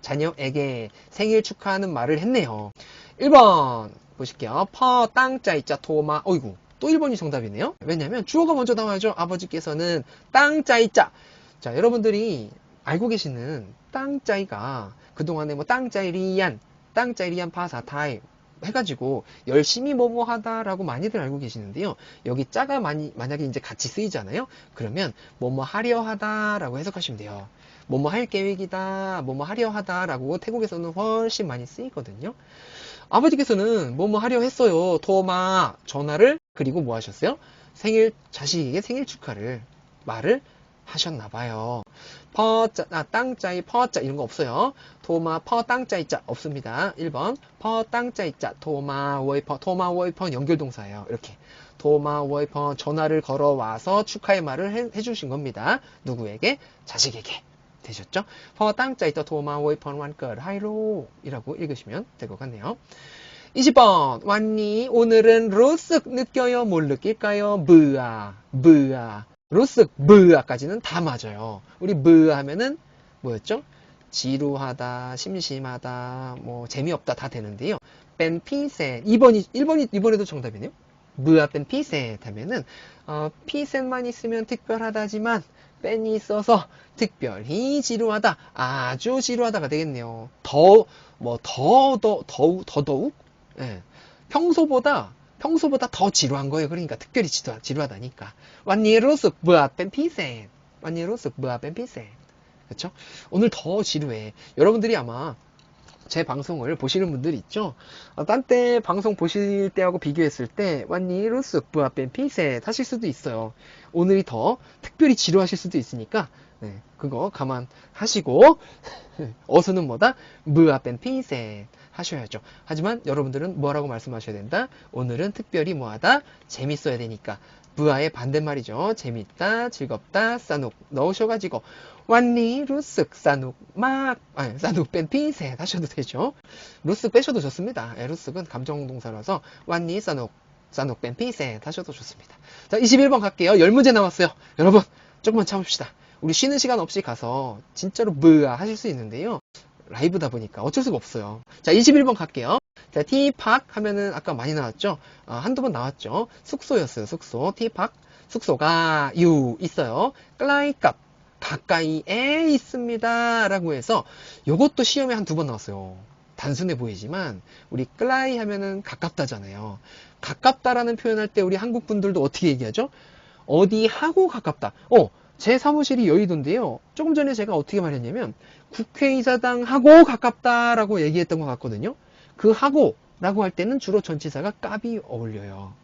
자녀에게 생일 축하하는 말을 했네요. 1번 보실게요. 퍼 땅짜이짜 토마 어이구 또 1번이 정답이네요. 왜냐면 주어가 먼저 나와야죠. 아버지께서는 땅짜이짜 자 여러분들이 알고 계시는 땅짜이가 그동안에 뭐 땅짜이리안 파사타이 해가지고 열심히 뭐뭐 하다라고 많이들 알고 계시는데요. 여기 짜가 만약에 이제 같이 쓰이잖아요. 그러면 뭐뭐 하려 하다라고 해석하시면 돼요. 뭐뭐 할 계획이다, 뭐뭐 하려 하다라고 태국에서는 훨씬 많이 쓰이거든요. 아버지께서는 뭐뭐 하려 했어요. 토마 전화를 그리고 뭐 하셨어요? 자식에게 생일 축하를 말을 하셨나봐요. 땅짜이 퍼짜 이런 거 없어요. 토마 퍼 땅짜이짜 없습니다. 1번 퍼 땅짜이짜 토마 워이퍼 연결동사예요. 이렇게 토마 워이퍼 전화를 걸어와서 축하의 말을 해주신 겁니다. 누구에게? 자식에게. 되셨죠? 퍼 땅짜이짜 토마 워이퍼 완걸 하이로 이라고 읽으시면 될 것 같네요. 20번 왔니? 오늘은 로쓱 느껴요? 뭘 느낄까요? 브아 루스 브아까지는 다 맞아요. 우리 브 하면은 뭐였죠? 지루하다, 심심하다, 뭐 재미없다 다 되는데요. 뺀 피셋 1번이 이번에도 정답이네요. 브아 뺀 피셋 하면은 피셋만 있으면 특별하다지만 뺀이 있어서 특별히 지루하다, 아주 지루하다가 되겠네요. 더더욱 예. 평소보다 더 지루한 거예요. 그러니까 특별히 지루하다니까. 완니로스 브아 뺀 피셋. 완니로스 브아 뺀 피셋. 그렇죠? 오늘 더 지루해. 여러분들이 아마 제 방송을 보시는 분들 있죠? 딴 때 방송 보실 때하고 비교했을 때 완니루스 브아뺀 피셋 하실 수도 있어요. 오늘이 더 특별히 지루하실 수도 있으니까 네, 그거 감안하시고 어수는 뭐다? 브아뺀 피셋 하셔야죠. 하지만 여러분들은 뭐라고 말씀하셔야 된다? 오늘은 특별히 뭐하다? 재밌어야 되니까 브아의 반대말이죠. 재밌다, 즐겁다, 싸눅 넣으셔가지고 완니 루쓱 싸눅 싸눅 뺀 피셋 하셔도 되죠. 루쓱 빼셔도 좋습니다. 루쓱은 감정동사라서 완니 싸눅 뺀 피셋 하셔도 좋습니다. 자, 21번 갈게요. 10문제 남았어요. 여러분 조금만 참읍시다. 우리 쉬는 시간 없이 가서 진짜로 브아 하실 수 있는데요. 라이브다 보니까 어쩔 수가 없어요. 자, 21번 갈게요. 자, 티팍 하면은 아까 많이 나왔죠? 한두 번 나왔죠? 숙소였어요, 숙소. 티팍. 숙소가 있어요. 클라이값. 가까이에 있습니다. 라고 해서 요것도 시험에 한 두 번 나왔어요. 단순해 보이지만 우리 클라이 하면은 가깝다잖아요. 가깝다라는 표현할 때 우리 한국 분들도 어떻게 얘기하죠? 어디 하고 가깝다. 제 사무실이 여의도인데요. 조금 전에 제가 어떻게 말했냐면 국회의사당하고 가깝다라고 얘기했던 것 같거든요. 그 하고라고 할 때는 주로 전치사가 값이 어울려요.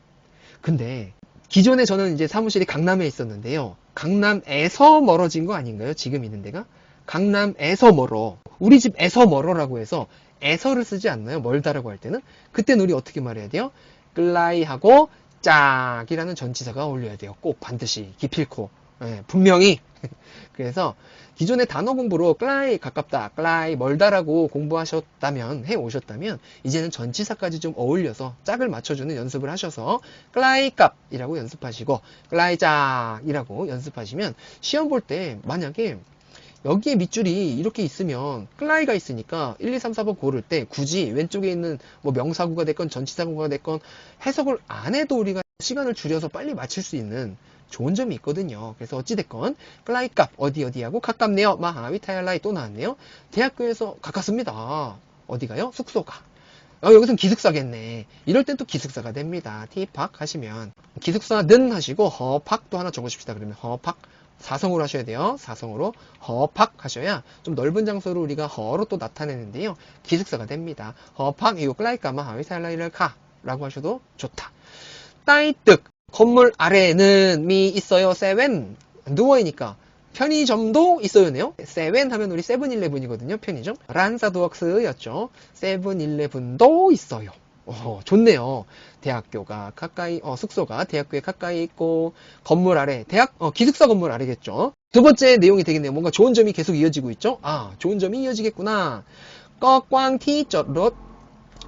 근데 기존에 저는 이제 사무실이 강남에 있었는데요. 강남에서 멀어진 거 아닌가요? 지금 있는 데가? 강남에서 멀어. 우리 집에서 멀어라고 해서 에서를 쓰지 않나요? 멀다라고 할 때는? 그때는 우리 어떻게 말해야 돼요? 끌라이하고 짝이라는 전치사가 어울려야 돼요. 꼭 반드시 기필코. 네, 분명히. 그래서 기존의 단어 공부로 클라이 가깝다, 클라이 멀다라고 공부하셨다면, 해오셨다면 이제는 전치사까지 좀 어울려서 짝을 맞춰주는 연습을 하셔서 클라이 값이라고 연습하시고 클라이 짝이라고 연습하시면 시험 볼 때 만약에 여기에 밑줄이 이렇게 있으면 클라이가 있으니까 1, 2, 3, 4번 고를 때 굳이 왼쪽에 있는 뭐 명사구가 됐건 전치사구가 됐건 해석을 안 해도 우리가 시간을 줄여서 빨리 맞출 수 있는 좋은 점이 있거든요. 그래서 어찌됐건 클라이 값 어디하고 가깝네요. 마하 위타일라이 또 나왔네요. 대학교에서 가깝습니다. 어디가요? 숙소가. 여기서는 기숙사겠네. 이럴 땐 또 기숙사가 됩니다. 티팍 하시면 기숙사는 하시고 허팍도 하나 적으십시다. 그러면 허팍 사성으로 하셔야 돼요. 사성으로 허팍 하셔야 좀 넓은 장소를 우리가 허로 또 나타내는데요. 기숙사가 됩니다. 허팍 이거 클라이까 마하 위타일라이를 가 라고 하셔도 좋다. 따이뜩 건물 아래에는 미 있어요. 세븐 누워이니까 편의점도 있어요네요. 세븐 하면 우리 세븐일레븐이거든요. 편의점 란사드웍스였죠. 세븐일레븐도 있어요. 좋네요. 대학교가 가까이 숙소가 대학교에 가까이 있고 건물 아래 기숙사 건물 아래겠죠. 두 번째 내용이 되겠네요. 뭔가 좋은 점이 계속 이어지고 있죠. 좋은 점이 이어지겠구나. 꺼꽝 티저롯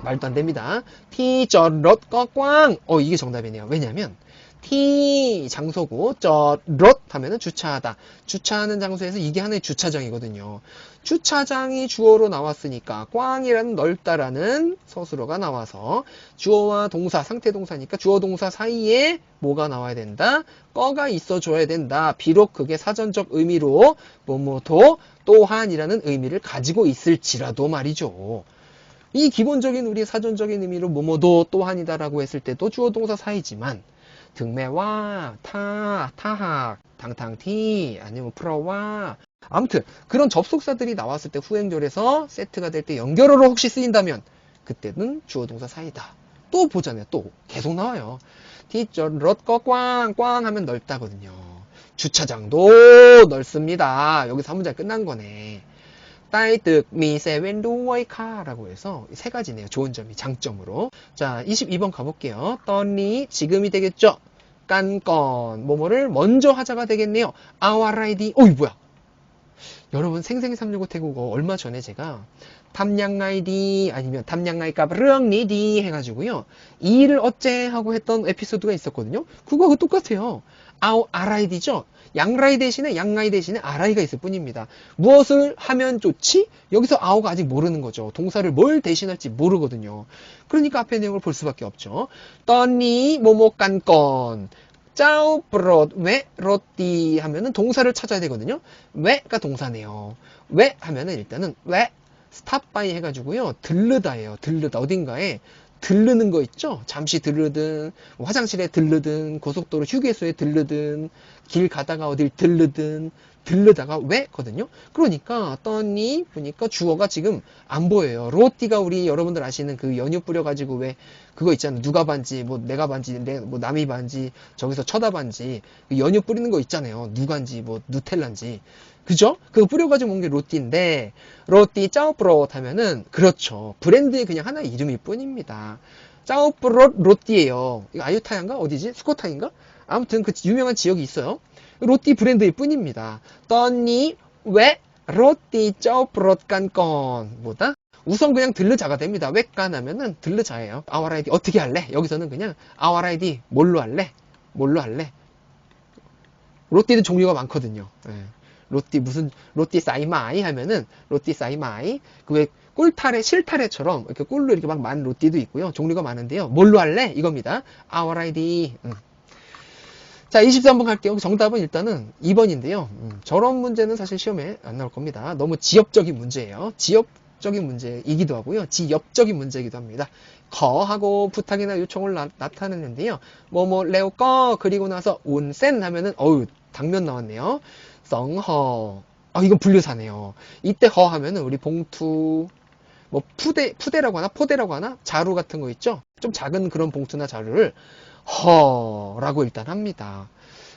말도 안 됩니다. 티저롯 꺼꽝 이게 정답이네요. 왜냐면 티 장소고 럿 하면은 주차하다. 주차하는 장소에서 이게 하나의 주차장이거든요. 주차장이 주어로 나왔으니까 꽝이라는 넓다라는 서술어가 나와서 주어와 동사, 상태 동사니까 주어 동사 사이에 뭐가 나와야 된다? 꺼가 있어줘야 된다. 비록 그게 사전적 의미로 뭐뭐도 또한이라는 의미를 가지고 있을지라도 말이죠. 이 기본적인 우리 사전적인 의미로 뭐뭐도 또한이다라고 했을 때도 주어 동사 사이지만 등매와 타학, 당탕티 아니면 프러와 아무튼 그런 접속사들이 나왔을 때 후행절에서 세트가 될 때 연결어로 혹시 쓰인다면 그때는 주어 동사 사이다. 또 보잖아요. 또 계속 나와요. 티저럿거 꽝 하면 넓다거든요. 주차장도 넓습니다. 여기서 한 문장 끝난 거네. 따이득 미세웬 루워이카 라고 해서 세 가지네요. 좋은 점이 장점으로. 자, 22번 가볼게요. 떠니 지금이 되겠죠. 깐건 뭐뭐를 먼저 하자가 되겠네요. 아와라이디 뭐야. 여러분 생생 365 태국어 얼마 전에 제가 탐냥라이디 아니면 탐냥라이까 르엉리디 해가지고요. 이 일을 어째 하고 했던 에피소드가 있었거든요. 그거하고 똑같아요. RID죠. 양라이 대신에 RI가 있을 뿐입니다. 무엇을 하면 좋지? 여기서 아우가 아직 모르는 거죠. 동사를 뭘 대신할지 모르거든요. 그러니까 앞에 내용을 볼 수밖에 없죠. 떠니 뭐뭐 깐건 짜오 브롯 왜 로띠 하면은 동사를 찾아야 되거든요. 왜가 동사네요. 왜 하면은 일단은 왜 스탑 바이 해가지고요. 들르다예요. 들르다. 어딘가에 들르는 거 있죠? 잠시 들르든, 뭐 화장실에 들르든, 고속도로 휴게소에 들르든, 길 가다가 어딜 들르든, 들르다가 왜거든요? 그러니까, 떠니, 보니까 주어가 지금 안 보여요. 로띠가 우리 여러분들 아시는 그 연유 뿌려가지고 왜, 그거 있잖아요. 누가 반지, 뭐 내가 반지, 뭐 남이 반지, 저기서 쳐다반지, 그 연유 뿌리는 거 있잖아요. 누간지, 뭐 누텔란지. 그죠? 그거 뿌려가지고 온 게 로띠인데, 로띠 짜오프롯 하면은, 그렇죠. 브랜드의 그냥 하나의 이름일 뿐입니다. 짜오프롯 로띠예요. 이거 아유타야인가? 어디지? 스코타인가? 아무튼 그 유명한 지역이 있어요. 로띠 브랜드일 뿐입니다. 떠니, 왜, 로띠 짜오프롯 깐건. 뭐다? 우선 그냥 들르자가 됩니다. 왜 깐 하면은 들르자예요. 아와라이디 어떻게 할래? 여기서는 그냥 아와라이디 뭘로 할래? 뭘로 할래? 로띠는 종류가 많거든요. 예. 로띠 사이마이 하면은 로띠 사이마이 그 왜 꿀타래 실타래처럼 이렇게 꿀로 이렇게 막 많은 로띠도 있고요. 종류가 많은데요. 뭘로 할래? 이겁니다. Our ID. 자, 23번 갈게요. 정답은 일단은 2번인데요. 저런 문제는 사실 시험에 안 나올 겁니다. 너무 지엽적인 문제예요. 지엽적인 문제이기도 하고요. 지엽적인 문제이기도 합니다. 거하고 부탁이나 요청을 나타내는데요. 레오 꺼 그리고 나서 온센 하면은 어우 당면 나왔네요. 썽허. 이건 분류사네요. 이때 허 하면은 우리 봉투, 뭐 푸대라고 하나, 포대라고 하나, 자루 같은 거 있죠? 좀 작은 그런 봉투나 자루를 허라고 일단 합니다.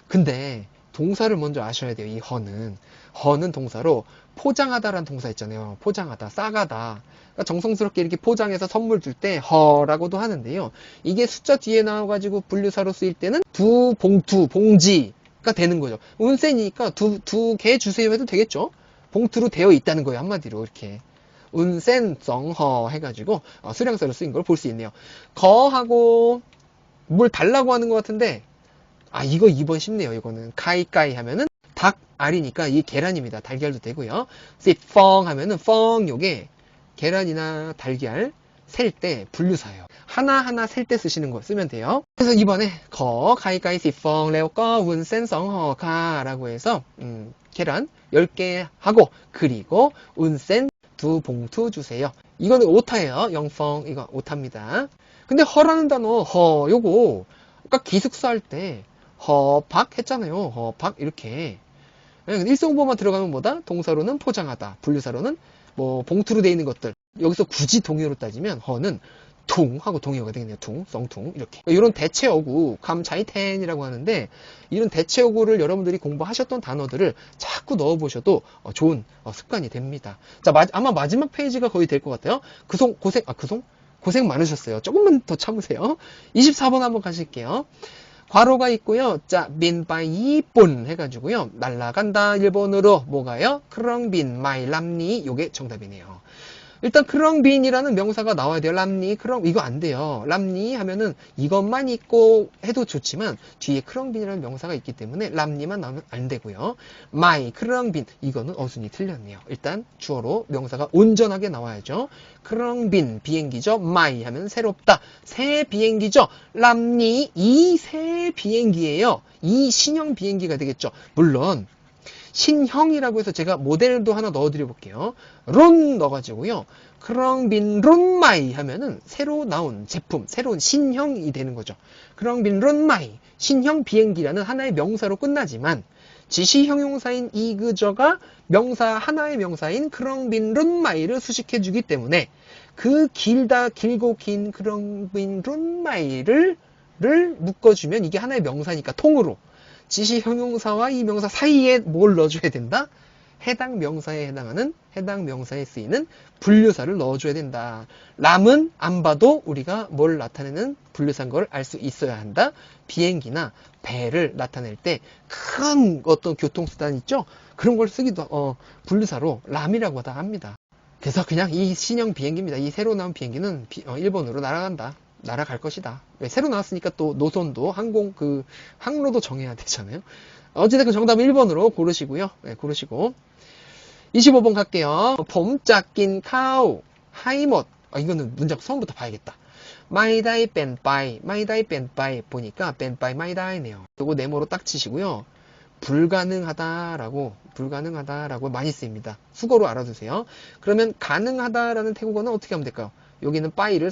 근데 동사를 먼저 아셔야 돼요. 이 허는 동사로 포장하다라는 동사 있잖아요. 포장하다, 싸가다. 그러니까 정성스럽게 이렇게 포장해서 선물 줄 때 허라고도 하는데요. 이게 숫자 뒤에 나와가지고 분류사로 쓰일 때는 두 봉투, 봉지 가 되는 거죠. 운센이니까 두 개 주세요 해도 되겠죠? 봉투로 되어 있다는 거예요. 한마디로 이렇게. 운센 정허 해가지고 수량사로 쓰인 걸 볼 수 있네요. 거하고 뭘 달라고 하는 것 같은데 이거 2번 쉽네요. 이거는 카이까이 하면은 닭 알이니까 이 계란입니다. 달걀도 되고요. 펑 하면은 펑 요게 계란이나 달걀 셀 때 분류사예요. 하나하나 셀 때 쓰시는 거 쓰면 돼요. 그래서 이번에 가이가이 시펑 레오 꺼 운센성 허가 라고 해서 계란 10개 하고 그리고 운센 두 봉투 주세요. 이거는 오타예요. 영펑 이거 오타입니다. 근데 허라는 단어 요거 아까 기숙사 할 때 허박 했잖아요. 허박 이렇게 일성보만 들어가면 뭐다? 동사로는 포장하다, 분류사로는 뭐 봉투로 되어 있는 것들. 여기서 굳이 동의어로 따지면 허는 퉁 하고 동의어가 되겠네요. 썽퉁 이렇게. 이런 대체어구 감자이텐이라고 하는데 이런 대체어구를 여러분들이 공부하셨던 단어들을 자꾸 넣어보셔도 좋은 습관이 됩니다. 자, 아마 마지막 페이지가 거의 될 것 같아요. 고생 많으셨어요. 조금만 더 참으세요. 24번 한번 가실게요. 괄호가 있고요. 자, 민바이 본 해가지고요. 날라간다 일본어로 뭐가요? 크렁빈 마이 람니 요게 정답이네요. 일단 크렁빈이라는 명사가 나와야 돼요. 람니, 크렁 이거 안 돼요. 람니 하면은 이것만 있고 해도 좋지만 뒤에 크렁빈이라는 명사가 있기 때문에 람니만 나오면 안 되고요. 마이, 크렁빈 이거는 어순이 틀렸네요. 일단 주어로 명사가 온전하게 나와야죠. 크렁빈 비행기죠. 마이 하면 새롭다. 새 비행기죠. 람니 이 새 비행기예요. 이 신형 비행기가 되겠죠. 물론 신형이라고 해서 제가 모델도 하나 넣어드려 볼게요. 론 넣어가지고요. 크렁빈 론마이 하면은 새로 나온 제품, 새로운 신형이 되는 거죠. 크렁빈 론마이, 신형 비행기라는 하나의 명사로 끝나지만 지시 형용사인 이그저가 하나의 명사인 크렁빈 론마이를 수식해주기 때문에 그 길고 긴 크렁빈 론마이를 묶어주면 이게 하나의 명사니까 통으로 지시 형용사와 이 명사 사이에 뭘 넣어줘야 된다? 해당 명사에 해당하는 해당 명사에 쓰이는 분류사를 넣어줘야 된다. 람은 안 봐도 우리가 뭘 나타내는 분류사인 걸 알 수 있어야 한다. 비행기나 배를 나타낼 때 큰 어떤 교통수단 있죠? 그런 걸 쓰기도 분류사로 람이라고 다 합니다. 그래서 그냥 이 신형 비행기입니다. 이 새로 나온 비행기는 일본으로 날아간다. 날아갈 것이다. 네, 새로 나왔으니까 또 노선도 항로도 정해야 되잖아요. 어찌됐건 정답은 1번으로 고르시고요. 네, 고르시고 25번 갈게요. 봄짜 낀 카우 하이못. 이거는 문장 처음부터 봐야겠다. 마이다이 뺀빠이 마이다이 뺀빠이 보니까 뺀빠이 마이다이네요. 요거 네모로 딱 치시고요. 불가능하다라고 많이 쓰입니다. 수거로 알아두세요. 그러면 가능하다라는 태국어는 어떻게 하면 될까요? 여기는 빠이를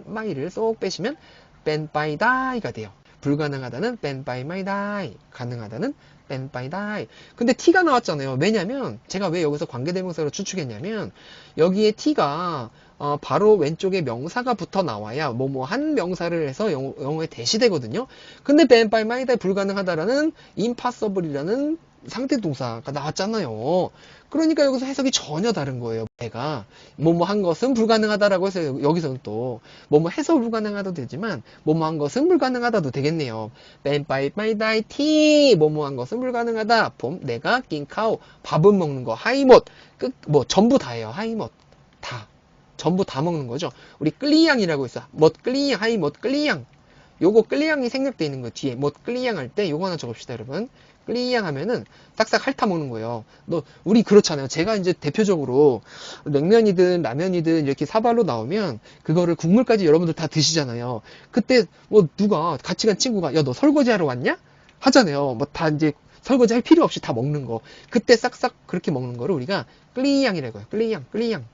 마이를 쏙 빼시면 뺀빠이다이가 돼요. 불가능하다는 뺀빠이 마이다이, 가능하다는 뺀빠이다이. 근데 T가 나왔잖아요. 왜냐면 제가 왜 여기서 관계대명사로 추측했냐면 여기에 T가 바로 왼쪽에 명사가 붙어 나와야 한 명사를 해서 영어에 대시되거든요. 근데 뺀빠이 마이다이 불가능하다라는 impossible이라는 상대 동사가 나왔잖아요. 그러니까 여기서 해석이 전혀 다른 거예요. 내가 한 것은 불가능하다라고 해서 여기서는 또 해서 불가능하다도 되지만 한 것은 불가능하다도 되겠네요. 뺀빠이 마이다이 티 한 것은 불가능하다. 봄 내가 낀 카오 밥은 먹는 거 하이못 전부 다예요. 하이못 다 전부 다 먹는 거죠. 우리 끌리양이라고 있어. 끌리양 하이못 끌리양. 요거 끌리양이 생략되어 있는 거 뒤에 끌리양 할 때 요거 하나 적읍시다, 여러분. 끌리양 하면은 싹싹 핥아 먹는 거예요. 우리 그렇잖아요. 제가 이제 대표적으로 냉면이든 라면이든 이렇게 사발로 나오면 그거를 국물까지 여러분들 다 드시잖아요. 그때 누가 같이 간 친구가 야, 너 설거지 하러 왔냐? 하잖아요. 다 이제 설거지 할 필요 없이 다 먹는 거. 그때 싹싹 그렇게 먹는 거를 우리가 끌리양이라고 해요. 끌리양.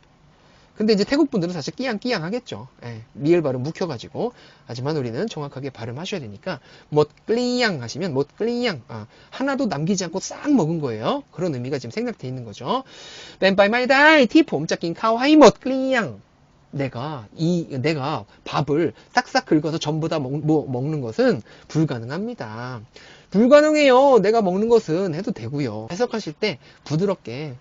근데 이제 태국 분들은 사실 끼양 하겠죠. 예, 리을 발음 묵혀가지고. 하지만 우리는 정확하게 발음하셔야 되니까 끌리양 하시면 끌리양. 하나도 남기지 않고 싹 먹은 거예요. 그런 의미가 지금 생략되어 있는 거죠. 뺀빠이 마이다이 티폼 짝낀 카와이 끌리양. 내가 밥을 싹싹 긁어서 전부 다 먹는 것은 불가능합니다. 불가능해요. 내가 먹는 것은 해도 되고요. 해석하실 때 부드럽게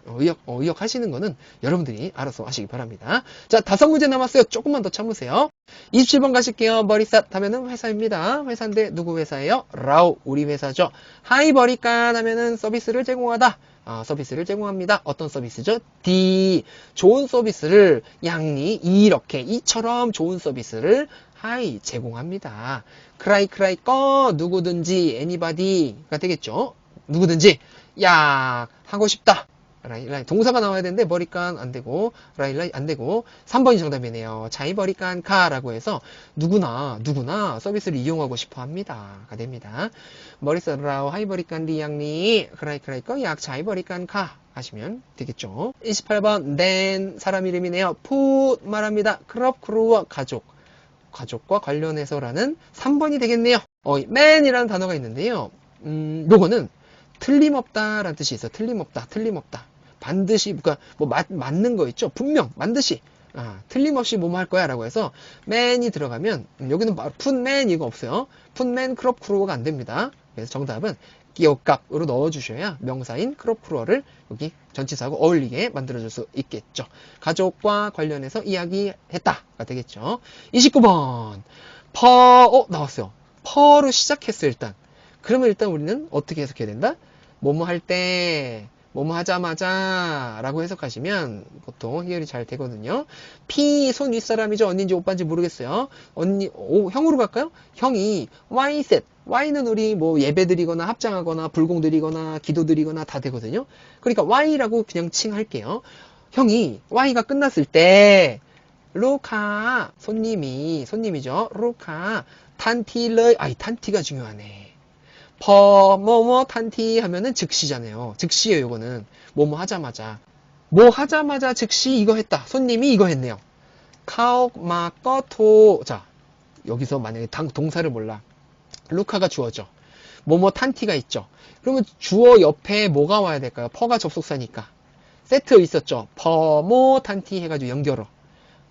의역하시는 거는 여러분들이 알아서 하시기 바랍니다. 자, 5문제 남았어요. 조금만 더 참으세요. 27번 가실게요. 머리삿 하면은 회사입니다. 회사인데 누구 회사예요? 라우 우리 회사죠. 하이 버리깐 하면은 서비스를 제공하다. 서비스를 제공합니다. 어떤 서비스죠? D. 좋은 서비스를 양리 이처럼 좋은 서비스를 하이 제공합니다. 크라이 꺼 누구든지 anybody가 되겠죠. 누구든지 야 하고 싶다. 라이 동사가 나와야 되는데 버리깐 안 되고 라이 안 되고 3번이 정답이네요. 자이 버리깐 카라고 해서 누구나 서비스를 이용하고 싶어 합니다가 됩니다. 머리싸라우 하이 버리깐 리양리 크라이 꺼 약 자이 버리깐 카 하시면 되겠죠. 28번 낸 사람 이름이네요. 풋 말합니다. 크롭 크루와 가족과 관련해서라는 3번이 되겠네요. man이라는 단어가 있는데요. 요거는 틀림없다라는 뜻이 있어요. 틀림없다. 반드시, 그러니까 맞는 거 있죠? 분명, 반드시. 틀림없이 할 거야 라고 해서 man이 들어가면 여기는 put man 이거 없어요. put man crop cru어가 안 됩니다. 그래서 정답은 기억값으로 넣어주셔야 명사인 crop cru어를 여기 전치사하고 어울리게 만들어줄 수 있겠죠. 가족과 관련해서 이야기했다가 되겠죠. 29번 나왔어요. 퍼로 시작했어요. 일단 그러면 일단 우리는 어떻게 해석해야 된다? 할 때 뭐뭐 하자마자 라고 해석하시면 보통 해결이 잘 되거든요. P 손 윗사람이죠. 언니인지 오빠인지 모르겠어요. 형으로 갈까요? 형이 Y 셋 Y는 우리 예배드리거나 합장하거나 불공드리거나 기도드리거나 다 되거든요. 그러니까 Y라고 그냥 칭할게요. 형이 Y가 끝났을 때 루카 손님이죠. 루카 탄티를 탄티가 중요하네. 탄티 하면은 즉시잖아요. 즉시예요, 이거는. 하자마자. 하자마자 즉시 이거 했다. 손님이 이거 했네요. 자, 여기서 만약에 동사를 몰라. 루카가 주어죠. 탄티가 있죠. 그러면 주어 옆에 뭐가 와야 될까요? 퍼가 접속사니까. 세트 있었죠. 탄티 해가지고 연결어.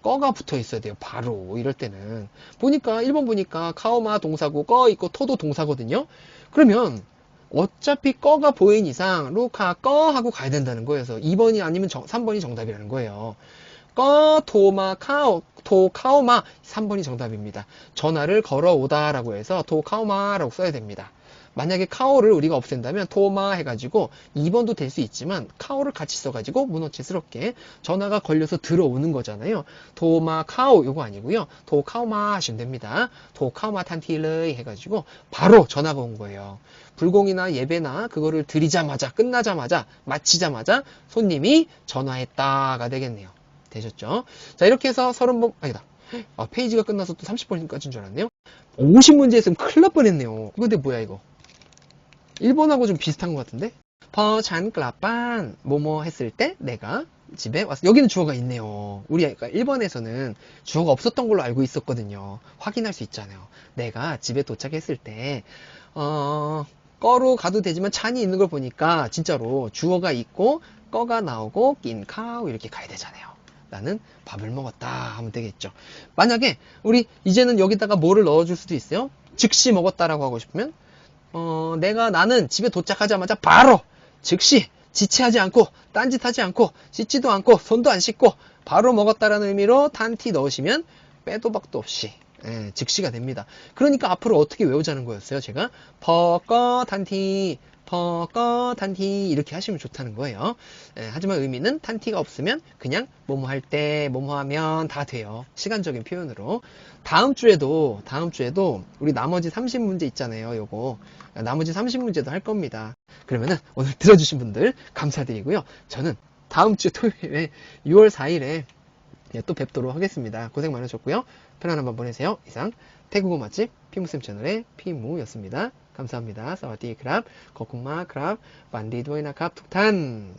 꺼가 붙어 있어야 돼요. 바로 이럴 때는 1번 보니까 카오마 동사고 꺼 있고 토도 동사거든요. 그러면 어차피 꺼가 보인 이상 루카 꺼 하고 가야 된다는 거예요. 그래서 2번이 아니면 3번이 정답이라는 거예요. 꺼 도마 카오마 3번이 정답입니다. 전화를 걸어오다 라고 해서 카오마라고 써야 됩니다. 만약에 카오를 우리가 없앤다면 토마 해가지고 2번도 될 수 있지만 카오를 같이 써가지고 문어체스럽게 전화가 걸려서 들어오는 거잖아요. 토마 카오 요거 아니고요. 도 카오마 하시면 됩니다. 도 카오마 탄티르이 해가지고 바로 전화가 온 거예요. 불공이나 예배나 그거를 드리자마자 끝나자마자 마치자마자 손님이 전화했다가 되겠네요. 되셨죠? 자, 이렇게 해서 30번 아니다. 페이지가 끝나서 또 30번까지인 줄 알았네요. 50문제 했으면 큰일 날 뻔했네요. 근데 뭐야 이거? 1번하고 좀 비슷한 것 같은데? 퍼잔클라빤 뭐뭐 했을 때 내가 집에 왔어. 여기는 주어가 있네요. 우리가 1번에서는 주어가 없었던 걸로 알고 있었거든요. 확인할 수 있잖아요. 내가 집에 도착했을 때 꺼로 가도 되지만 찬이 있는 걸 보니까 진짜로 주어가 있고 꺼가 나오고 낀카우 이렇게 가야 되잖아요. 나는 밥을 먹었다 하면 되겠죠. 만약에 우리 이제는 여기다가 뭐를 넣어줄 수도 있어요. 즉시 먹었다라고 하고 싶으면 나는 집에 도착하자마자 바로 즉시 지체하지 않고 딴짓하지 않고 씻지도 않고 손도 안 씻고 바로 먹었다라는 의미로 탄티 넣으시면 빼도 박도 없이 즉시가 됩니다. 그러니까 앞으로 어떻게 외우자는 거였어요. 제가 퍼꺼 탄티 퍼꺼 탄티 이렇게 하시면 좋다는 거예요. 하지만 의미는 탄티가 없으면 그냥 뭐뭐 할 때 뭐뭐 하면 다 돼요. 시간적인 표현으로. 다음 주에도 우리 나머지 30문제 있잖아요. 요거 나머지 30문제도 할 겁니다. 그러면은 오늘 들어주신 분들 감사드리고요. 저는 다음 주 토요일에 6월 4일에 또 뵙도록 하겠습니다. 고생 많으셨고요. 편안한 밤 보내세요. 이상 태국어 맛집 피무쌤 채널의 피무였습니다. 감사합니다. 사와디크랍, 거쿵마 크랍, 반디도이나 캅 툭탄.